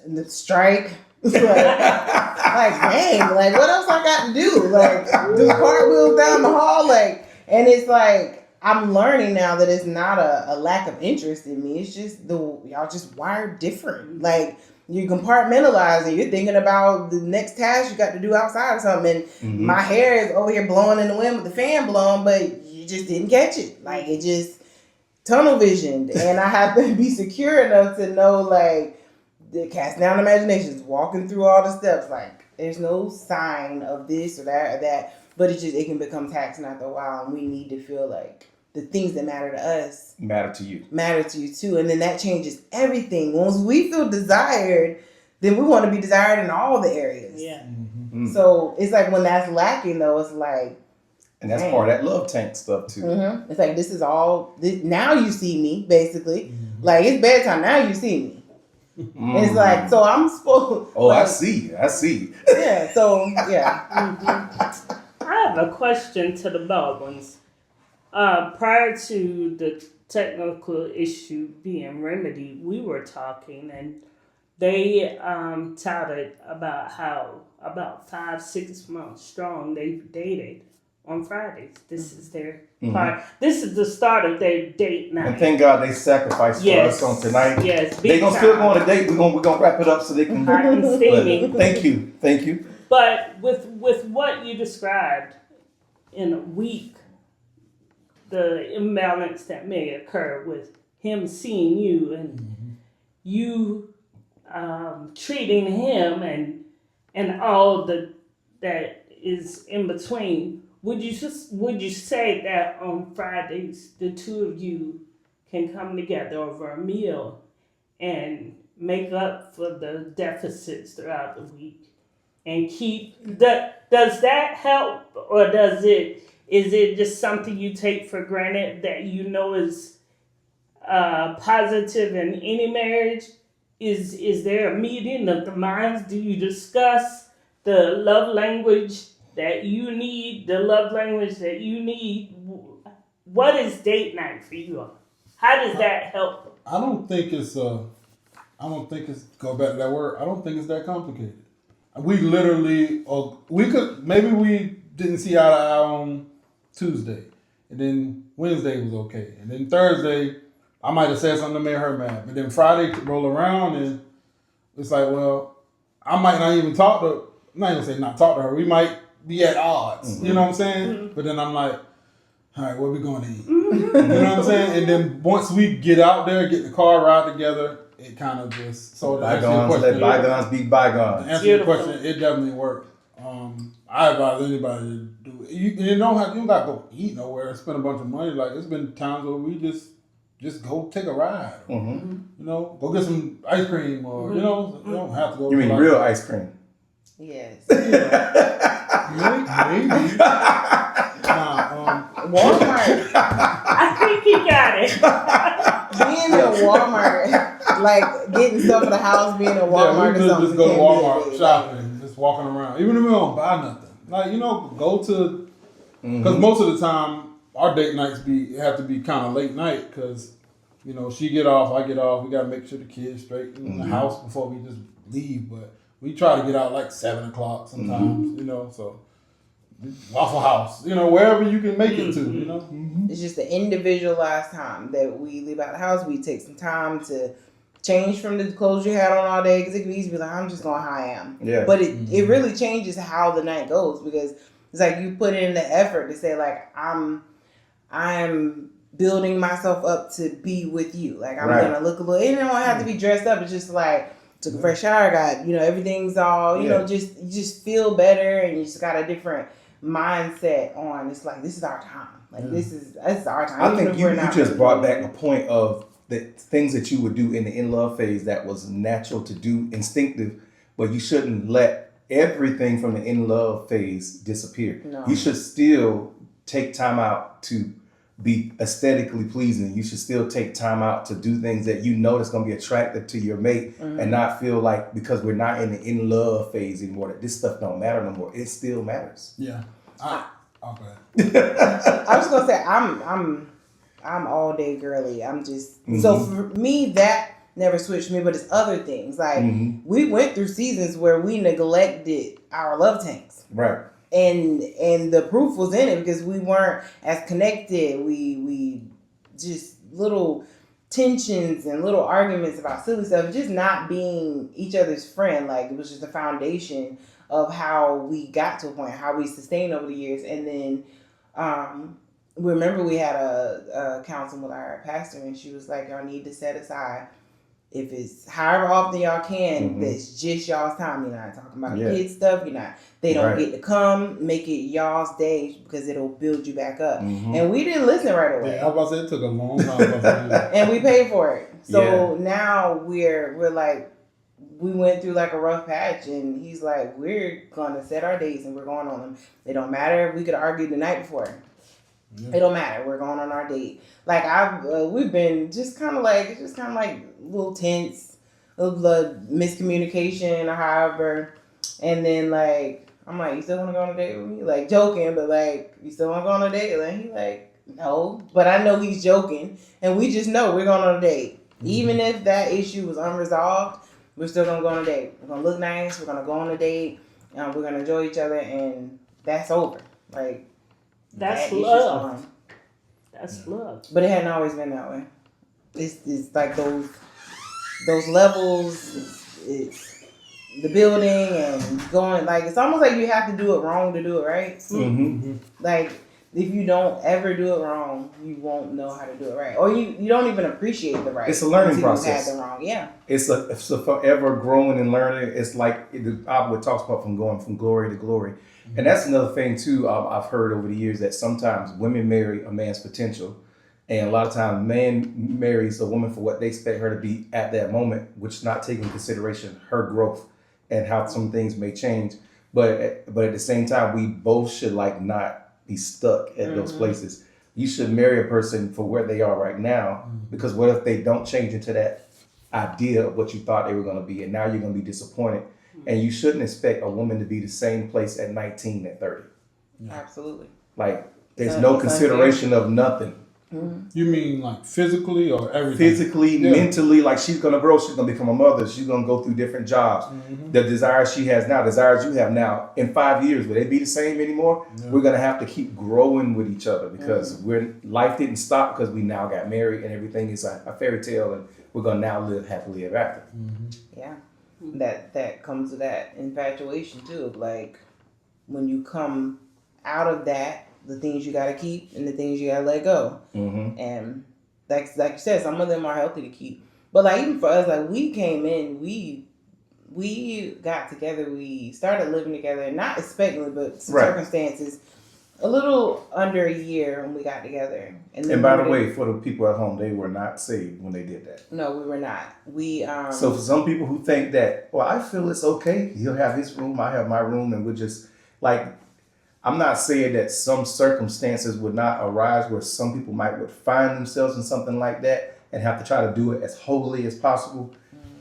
the strike. Like, dang, like, what else I got to do? Like, do cartwheels down the hall? Like, and it's like, I'm learning now that it's not a lack of interest in me. It's just y'all just wired different. Like, you compartmentalize and you're thinking about the next task you got to do outside or something. And my hair is over here blowing in the wind with the fan blowing, but you just didn't catch it. Like, it just tunnel visioned. And I have to be secure enough to know, like, the cast down imaginations, walking through all the steps. Like, there's no sign of this or that, but it can become taxing after a while, and we need to feel like the things that matter to us matter to you too, and then that changes everything. Once we feel desired, then we want to be desired in all the areas. Yeah. So it's like when that's lacking, though, it's like, and that's part of that love tank stuff too. It's like, this is all. Now you see me, basically. Like, it's bedtime. Now you see me. It's like, so I'm supposed. Oh, like, I see. Yeah. So yeah. I have a question to the Baldwins. Prior to the technical issue being remedied, we were talking, and they touted about how about 5-6 months strong they've dated on Fridays. This is their part. This is the start of their date night. And thank God they sacrificed for us on tonight. Yes, they're gonna still go on a date. We're gonna wrap it up so they can. Hot and steamy. Thank you. But with what you described in a week, the imbalance that may occur with him seeing you and you treating him and all that is in between. Would you say that on Fridays the two of you can come together over a meal and make up for the deficits throughout the week and keep that? Does that help, or is it just something you take for granted that you know is positive in any marriage? Is there a meeting of the minds? Do you discuss the love language that you need, the love language that you need? What is date night for you all? How does that help? I don't think it's go back to that word. I don't think it's that complicated. We literally, we didn't see eye to eye on Tuesday, and then Wednesday was okay, and then Thursday I might have said something that made her mad, but then Friday roll around and it's like, well, I might not even talk to her. We might be at odds. You know what I'm saying? But then I'm like, all right, where we going to eat? You know what I'm saying? And then once we get out there, get the car ride together, it kind of just bygones, let bygones be bygones. To answer your question, it definitely worked. I advise anybody to do it. You don't got to go eat nowhere and spend a bunch of money. Like, it's been times where we just go take a ride. You know, go get some ice cream, or you don't have to go. You mean real ice cream? Yes. Maybe. Walmart. I think he got it. Being in Walmart, like getting stuff for the house, being in Walmart we or could something. just go to can be a Walmart big, shopping, just walking around. Even if we don't buy nothing. Like, go to, because most of the time, our date nights have to be kind of late night because, she get off, I get off. We got to make sure the kids straight in the house before we just leave. But we try to get out like 7 o'clock sometimes, so Waffle House, wherever you can make it to, It's just the individualized time that we leave out the house. We take some time to change from the clothes you had on all day because it can be easy to be like, I'm just going how I am. Yeah. But it really changes how the night goes because it's like you put in the effort to say like I'm building myself up to be with you. Like I'm gonna look a little. It don't have to be dressed up. It's just like took a fresh shower, got everything's all you just feel better, and you just got a different mindset on. It's like this is our time. Like this is our time. I think you just brought back a point of the things that you would do in the in love phase that was natural to do, instinctive, but you shouldn't let everything from the in love phase disappear. No. You should still take time out to be aesthetically pleasing. You should still take time out to do things that that's going to be attractive to your mate and not feel like because we're not in the in love phase anymore that this stuff don't matter no more. It still matters. Yeah. I was gonna say I'm all day girly. I'm just so for me that never switched me, but it's other things like we went through seasons where we neglected our love tanks. Right. And the proof was in it because we weren't as connected. We just little tensions and little arguments about silly stuff, just not being each other's friend. Like it was just the foundation of how we got to a point, how we sustained over the years. And then remember we had a counseling with our pastor, and she was like, y'all need to set aside, if it's however often y'all can, that's just y'all's time. You're not talking about kids stuff. They don't get to come. Make it y'all's day because it'll build you back up. And we didn't listen right away. Yeah, I was about to say it took a long time. And we paid for it. So now we're like, we went through like a rough patch, and he's like, we're gonna set our dates and we're going on them. It don't matter if we could argue the night before. It don't matter. We're going on our date. Like we've been just kind of like little tense, a little miscommunication or however. And then like I'm like, you still want to go on a date with me? Like joking, but like, you still want to go on a date? And he like, no. But I know he's joking, and we just know we're going on a date. Even if that issue was unresolved, we're still gonna go on a date. We're gonna look nice. We're gonna go on a date. We're gonna enjoy each other, and that's over. Like. That's love. That's love. But it hadn't always been that way. It's like those levels. It's the building and going. Like it's almost like you have to do it wrong to do it right. Like if you don't ever do it wrong, you won't know how to do it right, or you don't even appreciate the right. It's a learning process. Had the wrong. Yeah. It's a forever growing and learning. It's like the Bible talks about from going from glory to glory. And that's another thing too. I've heard over the years that sometimes women marry a man's potential, and a lot of times man marries a woman for what they expect her to be at that moment, which is not taking into consideration her growth and how some things may change. But at the same time, we both should like not be stuck at those places. You should marry a person for where they are right now, because what if they don't change into that idea of what you thought they were going to be, and now you're going to be disappointed. And you shouldn't expect a woman to be the same place at 19 at 30. Yeah. Absolutely. Like, there's no consideration of nothing. You mean like physically or everything? Physically, mentally, like she's going to grow, she's going to become a mother, she's going to go through different jobs. The desires she has now, desires you have now, in 5 years, will they be the same anymore? Yeah. We're going to have to keep growing with each other because life didn't stop because we now got married and everything is a fairy tale, and we're going to now live happily ever after. Yeah. That comes with that infatuation too, of like when you come out of that, the things you gotta keep and the things you gotta let go. And like you said, some of them are healthy to keep. But like even for us, like we came in, we got together, we started living together, not expectantly, but circumstances. A little under a year when we got together. And by the way, for the people at home, they were not saved when they did that. No, we were not. So for some people who think that, well, I feel it's okay. He'll have his room, I have my room, and we're just like, I'm not saying that some circumstances would not arise where some people would find themselves in something like that and have to try to do it as holy as possible.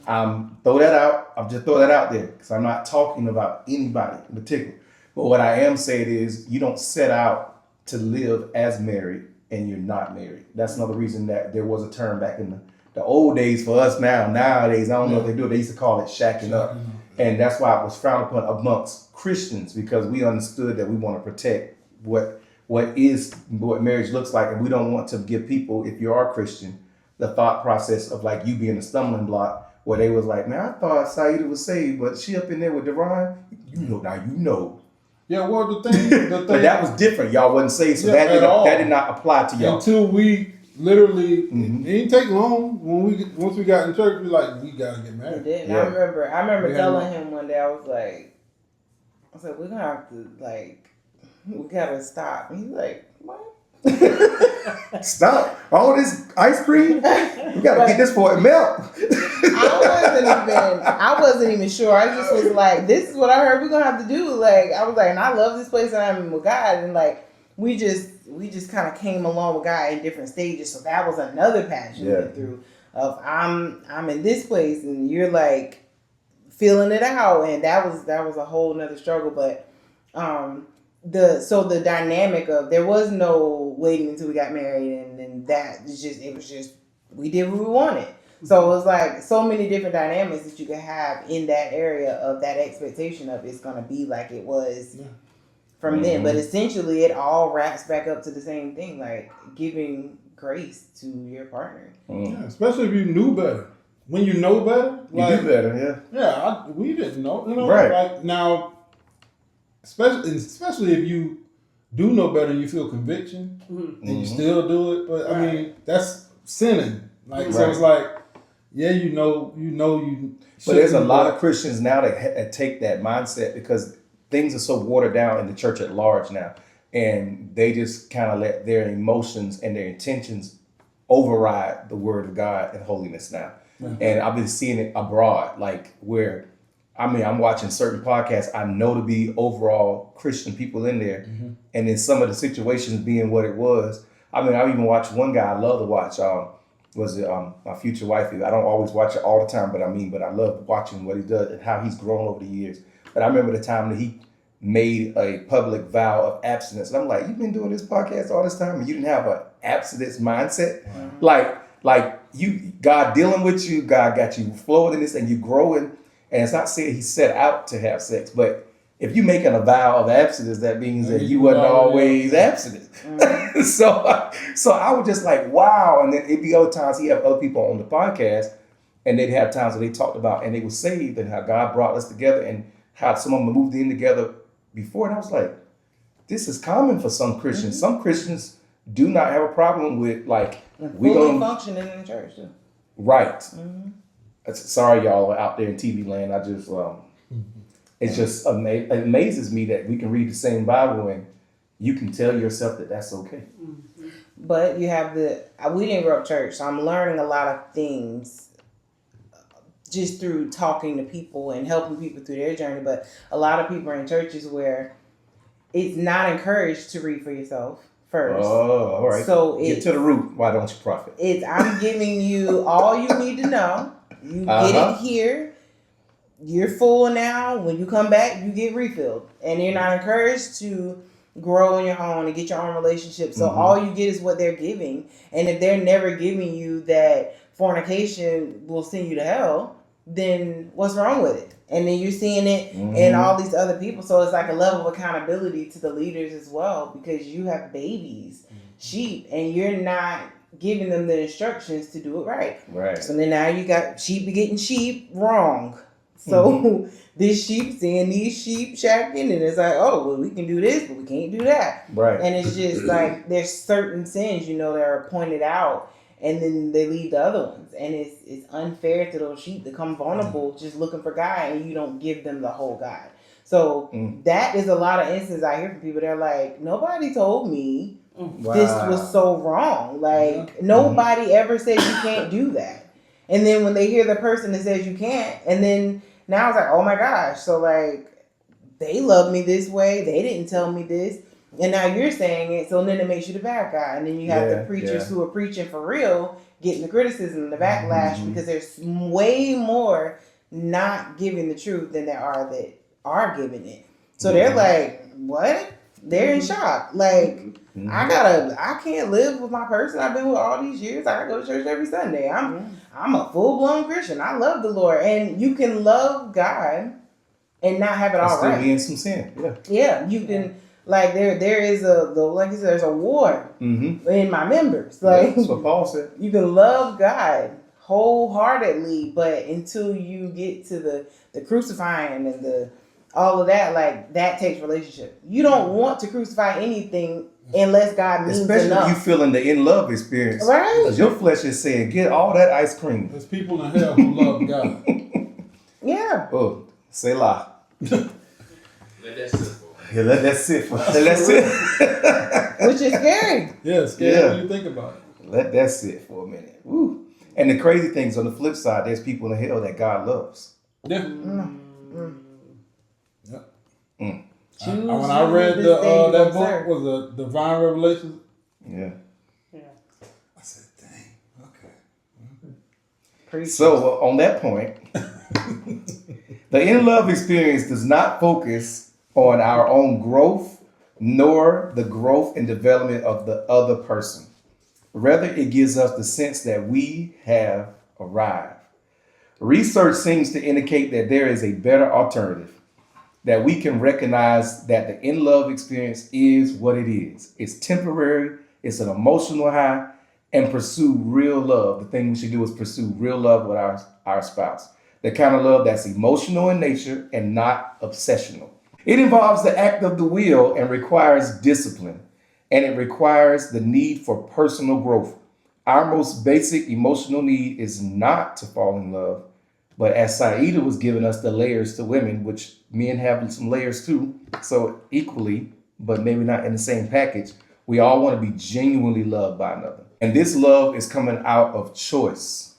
Throw that out. I'll just throw that out there because I'm not talking about anybody in particular. But what I am saying is you don't set out to live as married and you're not married. That's another reason that there was a term back in the old days for us nowadays, I don't know if they do it. They used to call it shacking up. And that's why it was frowned upon amongst Christians because we understood that we want to protect what marriage looks like. And we don't want to give people, if you are a Christian, the thought process of like you being a stumbling block where they was like, man, I thought Saida was saved, but she up in there with Deron. You know. Yeah, well, the thing. But that was different. Y'all wasn't saved, so that did not apply to y'all. Until we literally, it didn't take long once we got in church, we like, we gotta get married. It did. Yeah. I remember telling him one day, I was like, we're gonna have to we gotta stop. And he's like, what? Stop all this ice cream. We gotta get this for it melt. I wasn't even sure. I just was like, this is what I heard we're gonna have to do. Like, I was like, and I love this place and I'm with God, and like we just kind of came along with God in different stages. So that was another passion we went through of I'm in this place and you're like feeling it out, and that was a whole nother struggle. But the dynamic of there was no waiting until we got married, and then it was just we did what we wanted. So it was like so many different dynamics that you could have in that area of that expectation of it's gonna be like it was from then. But essentially it all wraps back up to the same thing, like giving grace to your partner. Yeah, especially if you knew better. When you know better, you do better, yeah. Yeah, we didn't know, right? Like now, especially if you do know better and you feel conviction and you still do it. But I mean, that's sinning. Like so, it's like, yeah, you know. But there's a lot of Christians now that take that mindset because things are so watered down in the church at large now, and they just kind of let their emotions and their intentions override the word of God and holiness now. And I've been seeing it abroad, like where, I'm watching certain podcasts I know to be overall Christian people in there, and in some of the situations being what it was. I even watched one guy I love to watch. My future wifey. I don't always watch it all the time, but I love watching what he does and how he's grown over the years. But I remember the time that he made a public vow of abstinence. And I'm like, you've been doing this podcast all this time and you didn't have an abstinence mindset? Like God dealing with you, God got you flowing in this and you growing. And it's not saying he set out to have sex, but if you making a vow of abstinence, that means that you wasn't always abstinent. So I was just like, wow. And then it'd be other times he have other people on the podcast and they'd have times where they talked about and they were saved and how God brought us together and how some of them moved in together before. And I was like, this is common for some Christians. Some Christians do not have a problem with like we don't functioning in the church too. Right. Sorry, y'all out there in TV land. I just it's just it amazes me that we can read the same Bible and you can tell yourself that that's okay. But you have we didn't grow up church, so I'm learning a lot of things just through talking to people and helping people through their journey. But a lot of people are in churches where it's not encouraged to read for yourself first. Oh, all right. So get to the root. Why don't you profit? I'm giving you all you need to know. You get it here. You're full now. When you come back, you get refilled. And you're not encouraged to grow on your own and get your own relationship. So all you get is what they're giving. And if they're never giving you that fornication will send you to hell, then what's wrong with it? And then you're seeing it in all these other people. So it's like a level of accountability to the leaders as well, because you have babies, sheep, and you're not giving them the instructions to do it right. Right. So then now you got sheep getting sheep wrong. So this sheep seeing these sheep shacking, and it's like, oh, well, we can do this, but we can't do that. Right. And it's just like there's certain sins, that are pointed out, and then they leave the other ones. And it's unfair to those sheep to come vulnerable just looking for God, and you don't give them the whole God. So that is a lot of instances I hear from people. They're like, nobody told me this was so wrong. Like, nobody ever said you can't do that. And then when they hear the person that says you can't, and then now it's like, oh my gosh. So like, they love me this way. They didn't tell me this. And now you're saying it, so then it makes you the bad guy. And then you have the preachers who are preaching for real getting the criticism and the backlash because there's way more not giving the truth than there are that are giving it. So they're like, what? They're in shock. Like, I can't live with my person I've been with all these years. I gotta go to church every Sunday. I'm a full-blown Christian. I love the Lord. And you can love God and not have it all right. Still be in some sin. Yeah. Yeah, you can. Like there is like you said, there's a war in my members. Like that's what Paul said. You can love God wholeheartedly, but until you get to the crucifying and the all of that, like that takes relationship. You don't want to crucify anything unless God means especially enough. You feeling the in love experience, right? Because your flesh is saying, "Get all that ice cream." There's people in hell who love God. Yeah. Oh, say la. Let that sit for. Yeah, let that sit for. Let that sit. Which is scary. Yeah, scary when you think about it. Let that sit for a minute. Woo. And the crazy thing is, on the flip side, there's people in hell that God loves. Yeah. Choose when I read this day you that gonna serve. book was the Divine Revelation. Yeah. I said, dang, okay. Preach. So on that point, the in love experience does not focus on our own growth, nor the growth and development of the other person. Rather, it gives us the sense that we have arrived. Research seems to indicate that there is a better alternative, that we can recognize that the in love experience is what it is. It's temporary, it's an emotional high, and pursue real love. The thing we should do is pursue real love with our spouse. The kind of love that's emotional in nature and not obsessional. It involves the act of the will and requires discipline, and it requires the need for personal growth. Our most basic emotional need is not to fall in love, but as Saida was giving us the layers to women, which men have some layers too, so equally, but maybe not in the same package, we all want to be genuinely loved by another. And this love is coming out of choice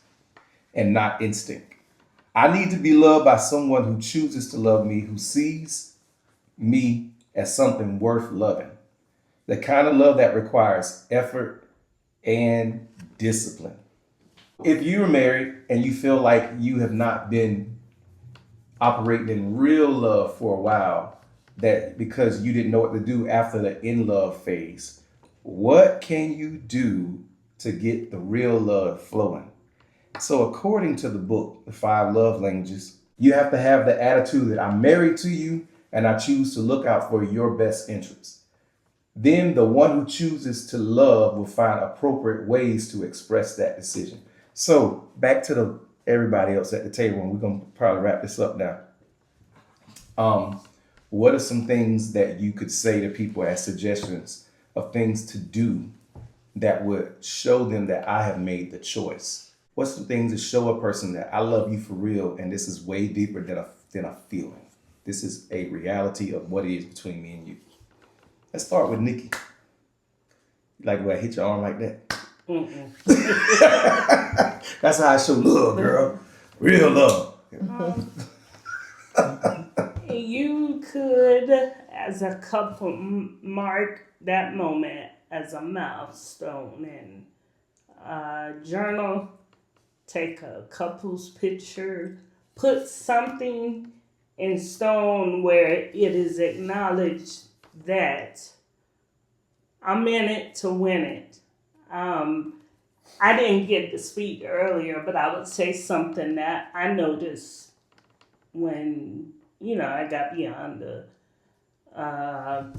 and not instinct. I need to be loved by someone who chooses to love me, who sees me as something worth loving. The kind of love that requires effort and discipline. If you're married and you feel like you have not been operating in real love for a while, that because you didn't know what to do after the in love phase, what can you do to get the real love flowing? So according to the book, The 5 Love Languages, you have to have the attitude that I'm married to you and I choose to look out for your best interests. Then the one who chooses to love will find appropriate ways to express that decision. So back to everybody else at the table, and we're going to probably wrap this up now. What are some things that you could say to people as suggestions of things to do that would show them that I have made the choice? What's some things to show a person that I love you for real, and this is way deeper than a feeling? This is a reality of what it is between me and you. Let's start with Nikki. Like when I hit your arm like that. That's how I show love, girl. Real love. You could, as a couple, mark that moment as a milestone and journal, take a couple's picture, put something in stone where it is acknowledged that I'm in it to win it. I didn't get to speak earlier, but I would say something that I noticed when, I got beyond the,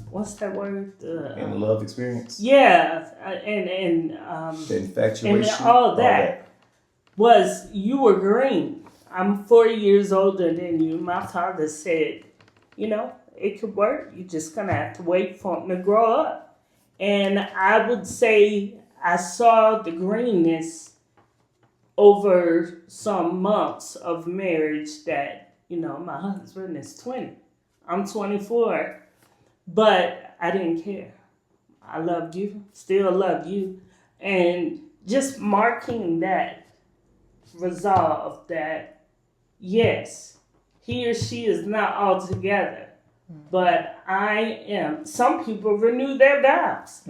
what's that word? In the love experience? Yeah, and The infatuation? and all that was you were green. I'm 4 years older than you. My father said, it could work. You're just going to have to wait for him to grow up. And I would say I saw the greenness over some months of marriage that, my husband is 20. I'm 24. But I didn't care. I loved you, still love you. And just marking that resolve that, yes, he or she is not all together, But some people renew their vows.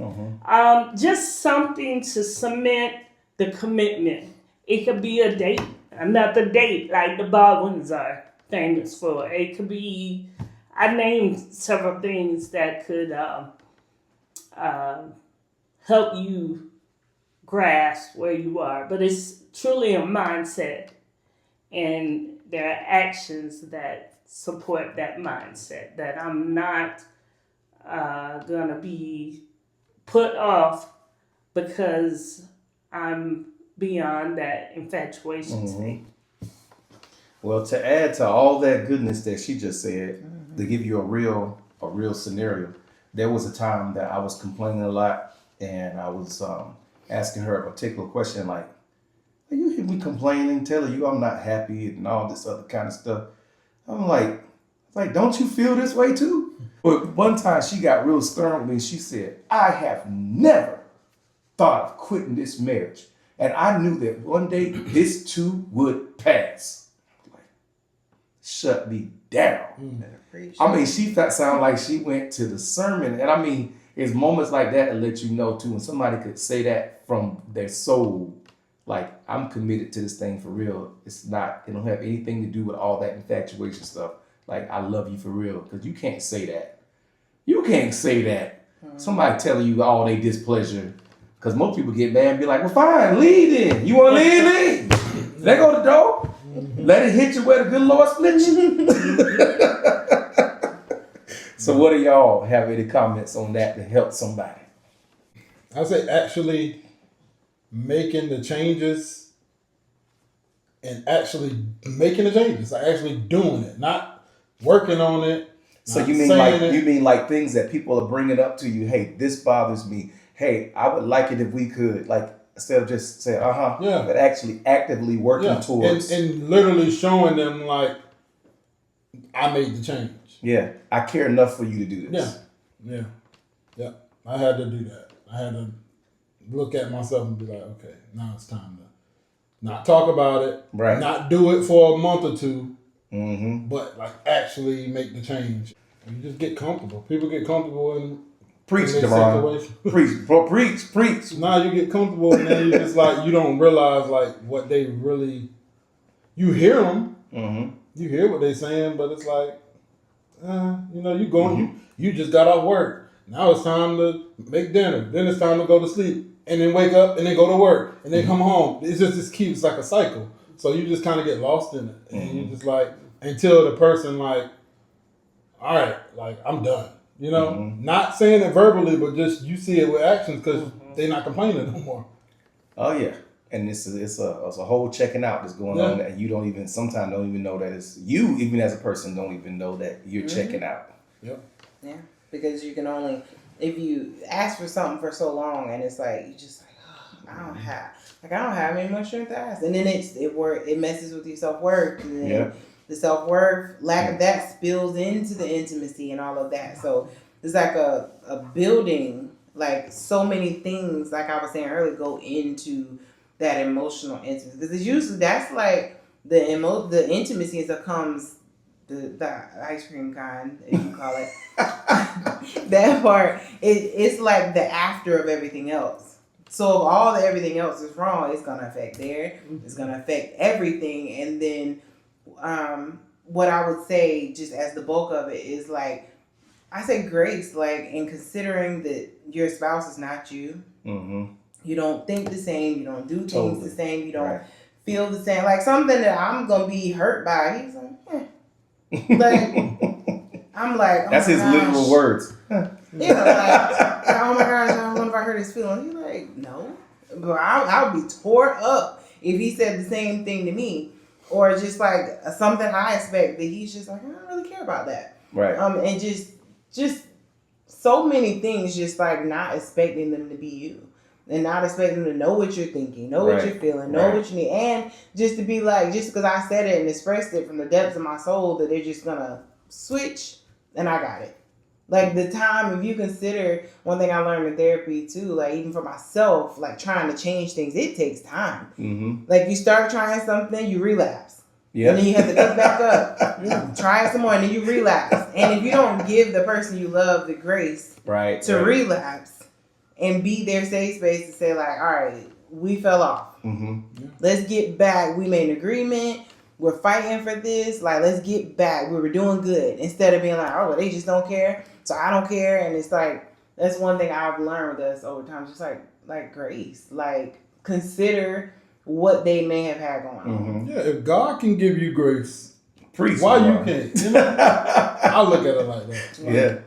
Just something to cement the commitment. It could be a date, another date, like the Baldwins are famous for. It could be, I named several things that could help you grasp where you are. But it's truly a mindset, and there are actions that support that mindset, that I'm not going to be put off because I'm beyond that infatuation state. Well, to add to all that goodness that she just said, to give you a real scenario, there was a time that I was complaining a lot, and I was asking her a particular question like, you hear me complaining, telling you I'm not happy and all this other kind of stuff. I'm like, don't you feel this way too? But one time she got real stern with me. She said, I have never thought of quitting this marriage. And I knew that one day this too would pass. Like, shut me down. I mean, she sounded like she went to the sermon. And I mean, it's moments like that that let you know too, when somebody could say that from their soul, like, I'm committed to this thing for real. It don't have anything to do with all that infatuation stuff. Like, I love you for real. Because you can't say that. You can't say that. Somebody telling you all their displeasure. Because most people get mad and be like, well, fine, leave then. You want to leave? Let go the door. Let it hit you where the good Lord split you. So what do y'all have any comments on that to help somebody? I say actually making the changes and actually making the changes, like actually doing it, not working on it. So you mean like things that people are bringing up to you? Hey, this bothers me. Hey, I would like it if we could, like, instead of just saying but actually actively working towards and literally showing them like I made the change. Yeah, I care enough for you to do this. Yeah. I had to do that. I had to look at myself and be like, okay, now it's time to not talk about it, right? Not do it for a month or two, but like actually make the change. You just get comfortable. People get comfortable in preach, Devon. Preach. Now you get comfortable and then you just like you don't realize like what they really. You hear them, you hear what they're saying, but it's like, you going, you just got off work. Now it's time to make dinner. Then it's time to go to sleep. And then wake up and then go to work. And then come home. It's just keeps like a cycle. So you just kind of get lost in it. And you just like, until the person like, all right, like I'm done. Not saying it verbally, but just you see it with actions because they're not complaining no more. Oh yeah. And it's a whole checking out that's going on that you sometimes don't even know that it's you, even as a person, don't even know that you're checking out. Yep. Yeah. Because you can only, if you ask for something for so long and it's like, you just like, I don't have any more strength to ask. And then it messes with your self-worth. And then the self-worth, lack of that spills into the intimacy and all of that. So it's like a building, like so many things, like I was saying earlier, go into that emotional intimacy. Because it's usually, that's like the intimacy that comes the ice cream kind, if you call it. That part, it's like the after of everything else. So if all the everything else is wrong, it's gonna affect it's gonna affect everything. And then what I would say, just as the bulk of it, is like, I say grace, like in considering that your spouse is not you. You don't think the same, you don't do things the same, you don't feel the same. Like something that I'm gonna be hurt by, he's like, like, I'm like, that's his literal words. Like, oh my gosh, I wonder if I hurt his feelings. He's like, no. But I'll be tore up if he said the same thing to me. Or just like something I expect that he's just like, I don't really care about that. Right. And just so many things, just like not expecting them to be you. And not expecting them to know what you're thinking, know what you're feeling, know what you need. And just to be like, just because I said it and expressed it from the depths of my soul, that they're just going to switch, and I got it. Like the time, if you consider, one thing I learned in therapy too, like even for myself, like trying to change things, it takes time. Like you start trying something, you relapse. Yeah. And then you have to pick back up, try some more, and then you relapse. And if you don't give the person you love the grace Right. to relapse and be their safe space to say like, all right, we fell off. Mm-hmm. Let's get back. We made an agreement. We're fighting for this. Like, let's get back. We were doing good. Instead of being like, oh, well, they just don't care, so I don't care. And it's like, that's one thing I've learned with us over time. Just like grace. Like, consider what they may have had going on. Mm-hmm. Yeah, if God can give you grace, Preach, why bro. you can't? You know, I look at it like that. Like, Yeah.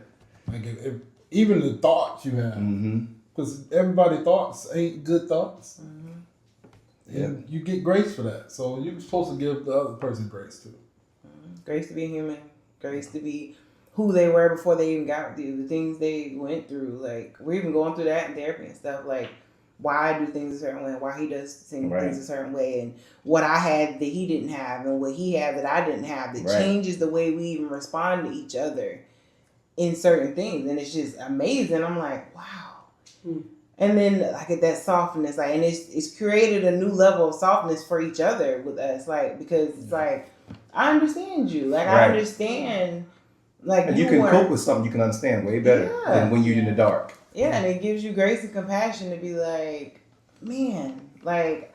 Like if even the thoughts you have, Mm-hmm. because everybody's thoughts ain't good thoughts. Yeah. And you get grace for that. So you're supposed to give the other person grace too. Grace to be human. Grace to be who they were before they even got with you. The things they went through. Like, we're even going through that in therapy and stuff. Like, why I do things a certain way, why he does things a certain way, and what I had that he didn't have, and what he had that I didn't have, that changes the way we even respond to each other in certain things. And it's just amazing. I'm like, wow. And then like that softness, like, and it's created a new level of softness for each other with us, like, because it's like, I understand you, like I understand, like, And you can cope with something you can understand way better than when you're in the dark. Yeah, and it gives you grace and compassion to be like, man, like,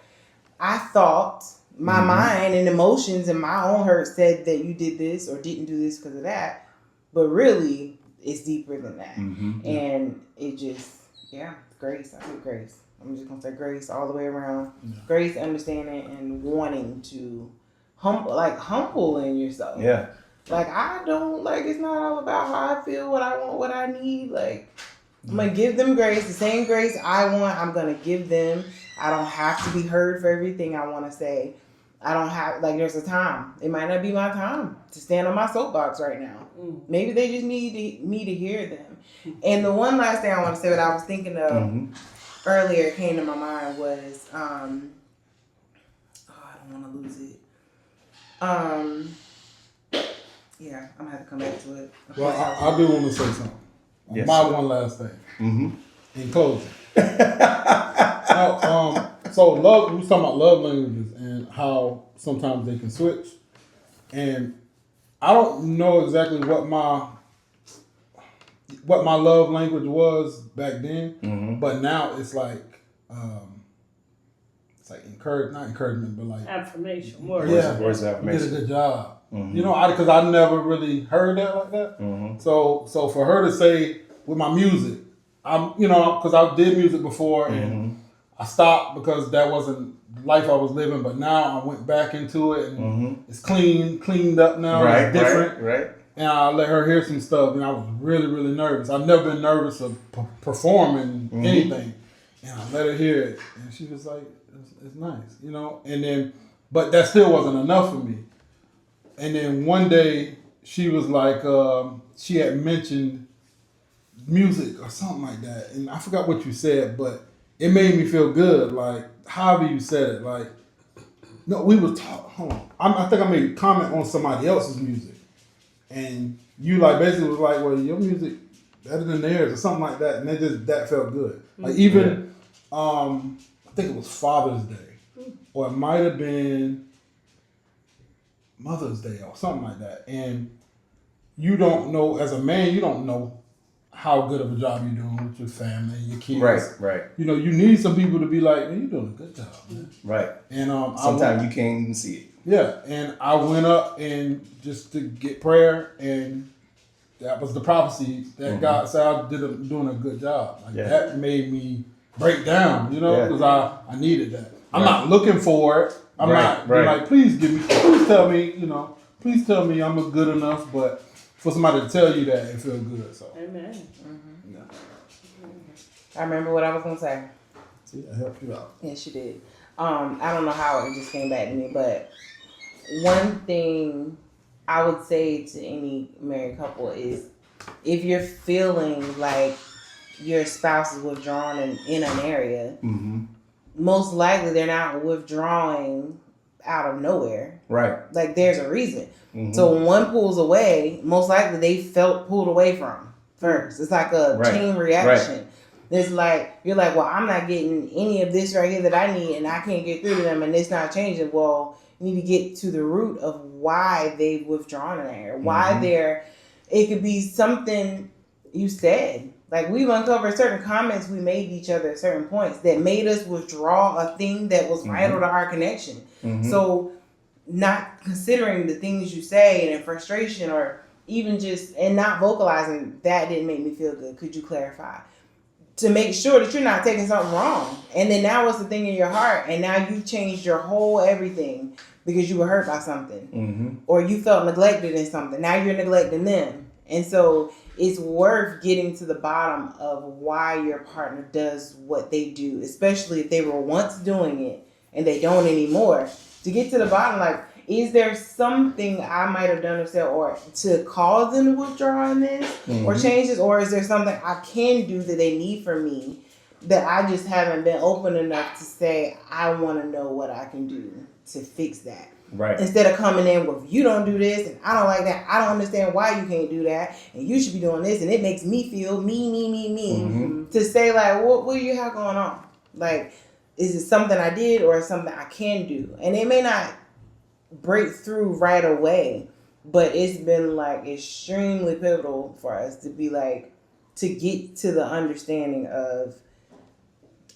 I thought my mind and emotions and my own hurt said that you did this or didn't do this because of that, but really it's deeper than that. And it just, grace. I think grace. I'm just gonna say grace all the way around. Grace, understanding, and wanting to humble in yourself. Yeah. Like, I don't, like, it's not all about how I feel, what I want, what I need. Like, I'm gonna give them grace, the same grace I want, I'm gonna give them. I don't have to be heard for everything I want to say. I don't have, like, there's a time. It might not be my time to stand on my soapbox right now. Maybe they just need me to hear them. And the one last thing I want to say, what I was thinking of earlier, came to my mind was, I don't want to lose it. Yeah, I'm gonna have to come back to it. Well, I do want to say something. Yes, My sir. one last thing. In closing. So love. We was talking about love languages and how sometimes they can switch. And I don't know exactly what my love language was back then, but now it's like not encouragement, but like affirmation words. Yeah, Words of you did a affirmation. good job. You know, because I never really heard that like that. So for her to say with my music, because I did music before and I stopped because that wasn't the life I was living. But now I went back into it and it's cleaned up now. Right, it's different. right. And I let her hear some stuff, and I was really, really nervous. I've never been nervous of performing anything. And I let her hear it, and she was like, it's nice, you know? And then, but that still wasn't enough for me. And then one day, she was like, she had mentioned music or something like that. And I forgot what you said, but it made me feel good. Like, however you said it, like, no, we were talking, hold on. I think I made a comment on somebody else's music. And you like basically was like, well, your music better than theirs or something like that. And that felt good. Like even, I think it was Father's Day or it might have been Mother's Day or something like that. And you don't know, as a man, you don't know how good of a job you're doing with your family and your kids. Right. You know, you need some people to be like, man, you're doing a good job, man. Right. And sometimes you can't even see it. Yeah, and I went up and just to get prayer, and that was the prophecy that God said I doing a good job. Like that made me break down, you know, because I needed that. I'm not looking for it. I'm not like, please tell me I'm good enough. But for somebody to tell you that, it feels good. So Amen. Yeah. I remember what I was gonna say. See, I helped you out. Yes, you did. I don't know how it just came back to me, but one thing I would say to any married couple is if you're feeling like your spouse is withdrawn in an area, most likely they're not withdrawing out of nowhere. Right. Like there's a reason. So when one pulls away, most likely they felt pulled away from first. It's like a chain reaction. Right. It's like, you're like, well, I'm not getting any of this right here that I need and I can't get through to them and it's not changing. Well, need to get to the root of why they've withdrawn in there. Why it could be something you said. Like, we've uncovered certain comments we made each other at certain points that made us withdraw a thing that was vital to our connection. So, not considering the things you say and in frustration, or even just, and not vocalizing, that didn't make me feel good. Could you clarify? To make sure that you're not taking something wrong. And then now it's the thing in your heart, and now you've changed your whole everything because you were hurt by something. Or you felt neglected in something. Now you're neglecting them. And so it's worth getting to the bottom of why your partner does what they do, especially if they were once doing it and they don't anymore. To get to the bottom, like, is there something I might have done or said, or to cause them to withdraw in this or change this? Or is there something I can do that they need from me that I just haven't been open enough to say, I want to know what I can do to fix that? Right. Instead of coming in with, you don't do this and I don't like that. I don't understand why you can't do that. And you should be doing this. And it makes me feel me. To say, like, what do you have going on? Like, is it something I did or something I can do? And it may not break through right away, but it's been like extremely pivotal for us to be like, to get to the understanding of,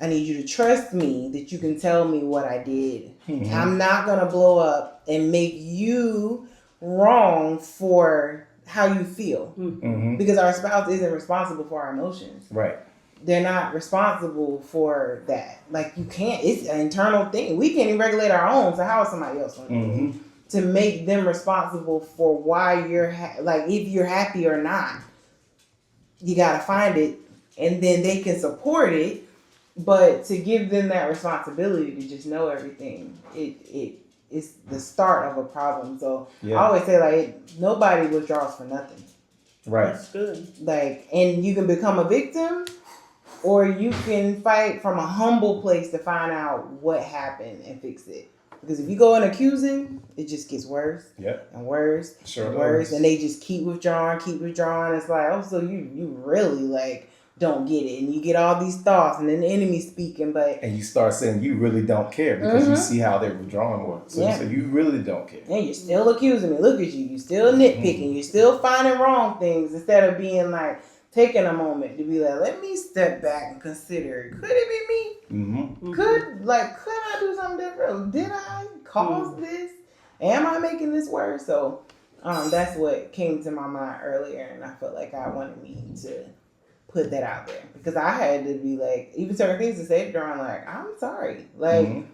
I need you to trust me that you can tell me what I did. I'm not going to blow up and make you wrong for how you feel. Because our spouse isn't responsible for our emotions. Right. They're not responsible for that. Like, you can't, it's an internal thing. We can't even regulate our own, so how is somebody else going to do it? To make them responsible for why you're, like, if you're happy or not, you got to find it, and then they can support it. But to give them that responsibility to just know everything, it's the start of a problem. So I always say, like, nobody withdraws for nothing. Right. That's good. Like, and you can become a victim, or you can fight from a humble place to find out what happened and fix it. Because if you go in accusing, it just gets worse and worse and worse. And they just keep withdrawing. It's like, oh, so you really, like, don't get it. And you get all these thoughts, and then the enemy's speaking, and you start saying you really don't care because you see how they're withdrawing more. So you really don't care. And you're still accusing me. Look at you. You're still nitpicking. You're still finding wrong things instead of being like, taking a moment to be like, let me step back and consider, could it be me? Could I do something different? Did I cause this? Am I making this worse? So that's what came to my mind earlier, and I felt like I wanted me to put that out there, because I had to be like, even certain things to say to Dawn, like, I'm sorry, like,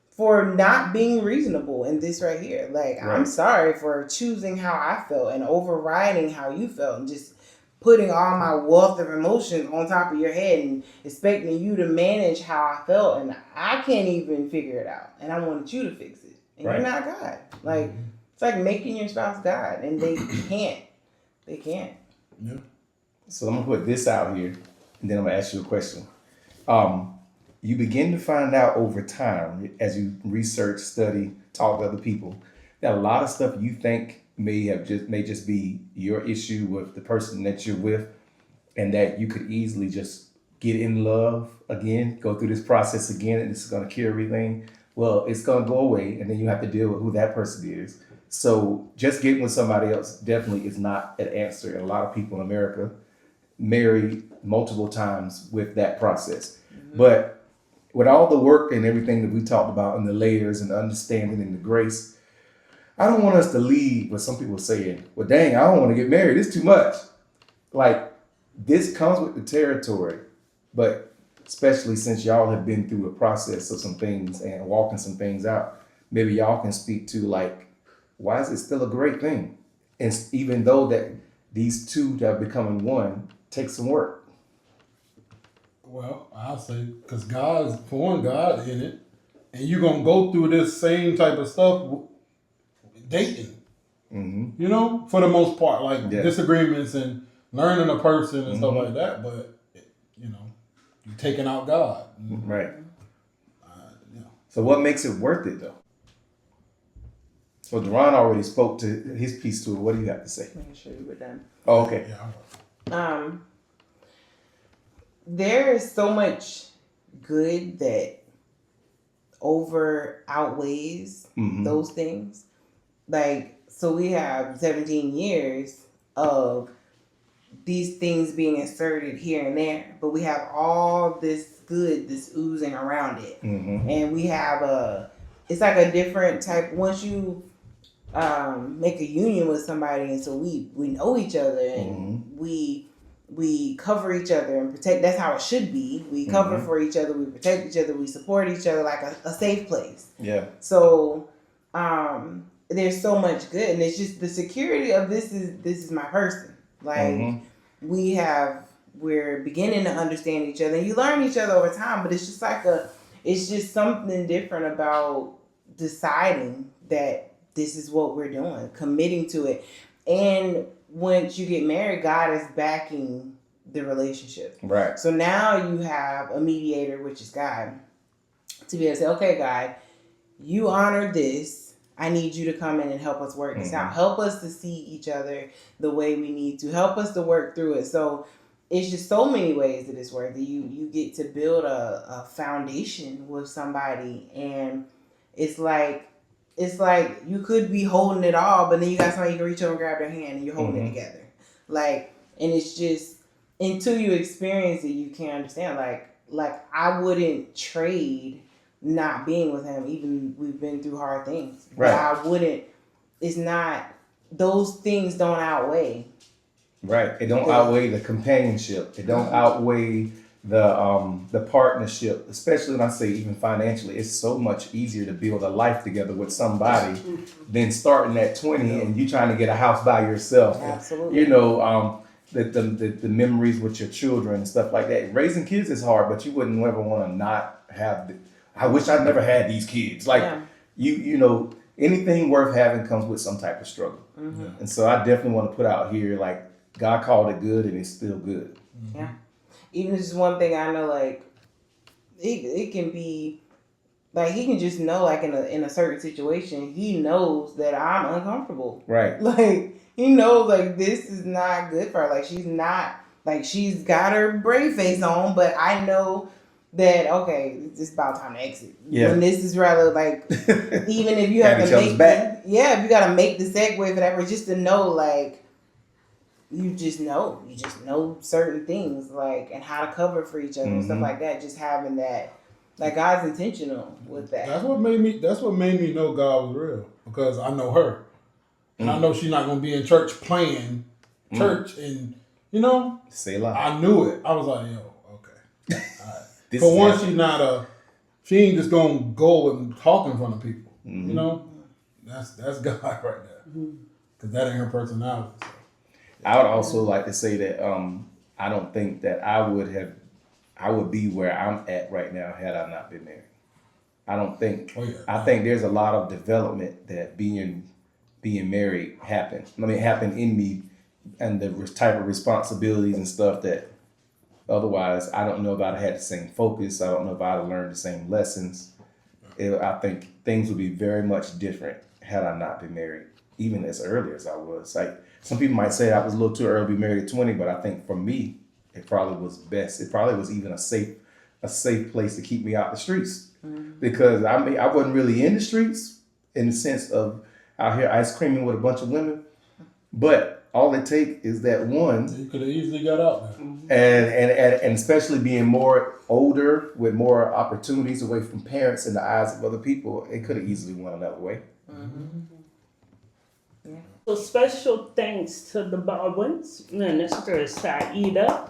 for not being reasonable in this right here. Like, I'm sorry for choosing how I felt and overriding how you felt, and just putting all my wealth of emotions on top of your head and expecting you to manage how I felt, and I can't even figure it out, and I wanted you to fix it, and you're not God. Like, it's like making your spouse God, and they can't. Yeah. So I'm gonna put this out here, and then I'm gonna ask you a question. You begin to find out over time, as you research, study, talk to other people, that a lot of stuff you think may just be your issue with the person that you're with, and that you could easily just get in love again, go through this process again, and it's gonna cure everything. Well, it's gonna go away, and then you have to deal with who that person is. So just getting with somebody else definitely is not an answer. And a lot of people in America marry multiple times with that process. But with all the work and everything that we talked about, and the layers and the understanding and the grace, I don't want us to leave with some people saying, well, dang, I don't want to get married. It's too much. Like, this comes with the territory. But especially since y'all have been through a process of some things and walking some things out, maybe y'all can speak to, like, why is it still a great thing? And even though that these two that are becoming one take some work. Well, I'll say, because God in it, and you're going to go through this same type of stuff dating. You know, for the most part, like disagreements and learning a person and stuff like that, but, you know, you're taking out God. Right. So what makes it worth it, though? So Duran already spoke to his piece to it. What do you have to say? Making sure you were done. Oh, okay. There is so much good that outweighs Mhm. those things. Like, so we have 17 years of these things being inserted here and there, but we have all this good that's oozing around it. Mhm. And we have it's like a different type, once you make a union with somebody, and so we know each other, and we cover each other and protect. That's how it should be. We cover for each other, we protect each other, we support each other, like a safe place. Yeah. So there's so much good, and it's just the security of this is my person. Like, we're beginning to understand each other. You learn each other over time, but it's just it's just something different about deciding that this is what we're doing, committing to it. And once you get married, God is backing the relationship. Right. So now you have a mediator, which is God, to be able to say, okay, God, you honor this. I need you to come in and help us work this out. Help us to see each other the way we need to. Help us to work through it. So it's just so many ways that it's worth it. You get to build a foundation with somebody, and it's like you could be holding it all, but then you got somebody you can reach over and grab their hand, and you're holding it together. Like, and it's just, until you experience it, you can't understand. Like I wouldn't trade not being with him, even we've been through hard things. Right. But I wouldn't. It's not. Those things don't outweigh. Right. It don't outweigh the companionship. It don't outweigh the partnership, especially when I say even financially. It's so much easier to build a life together with somebody than starting at 20 and you trying to get a house by yourself. Absolutely. You know, the memories with your children and stuff like that. Raising kids is hard, but you wouldn't ever want to not have. I wish I never had these kids. Like you know, anything worth having comes with some type of struggle. And so I definitely want to put out here, like, God called it good and it's still good. Yeah. Even just one thing I know, like, it can be, like, he can just know, like, in a certain situation, he knows that I'm uncomfortable. Right. Like, he knows, like, this is not good for her. Like, she's got her brave face on, but I know that, okay, it's about time to exit. Yeah. When this is rather, like, even if you have to make, if you got to make the segue for that, just to know, like, you just know certain things, like, and how to cover for each other and stuff like that. Just having that, like, God's intentional with that. That's what made me know God was real, because I know her, and I know she's not gonna be in church playing church, and you know, say la. I knew it. I was like, yo, okay. All right. For For once, she ain't just gonna go and talk in front of people. You know, that's God right there, because that ain't her personality. So. I would also like to say that I don't think that I would be where I'm at right now had I not been married. I don't think. I think there's a lot of development that being married happened. Happened in me, and the type of responsibilities and stuff that otherwise I don't know if I'd had the same focus. I don't know if I'd have learned the same lessons. I think things would be very much different had I not been married, even as early as I was. Like, some people might say I was a little too early to be married at 20, but I think for me, it probably was best. It probably was even a safe place to keep me out the streets. Because I wasn't really in the streets in the sense of out here ice creaming with a bunch of women. But all it takes is that one. You could have easily got out there. And especially being more older with more opportunities away from parents in the eyes of other people, it could have easily went another way. So special thanks to the Baldwins, Minister Saida,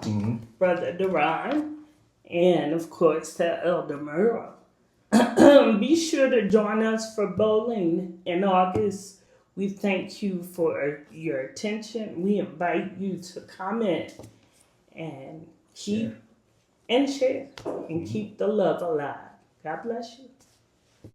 Brother Duran, and of course to Elder Murrah. Be sure to join us for bowling in August. We thank you for your attention. We invite you to comment and share and keep the love alive. God bless you.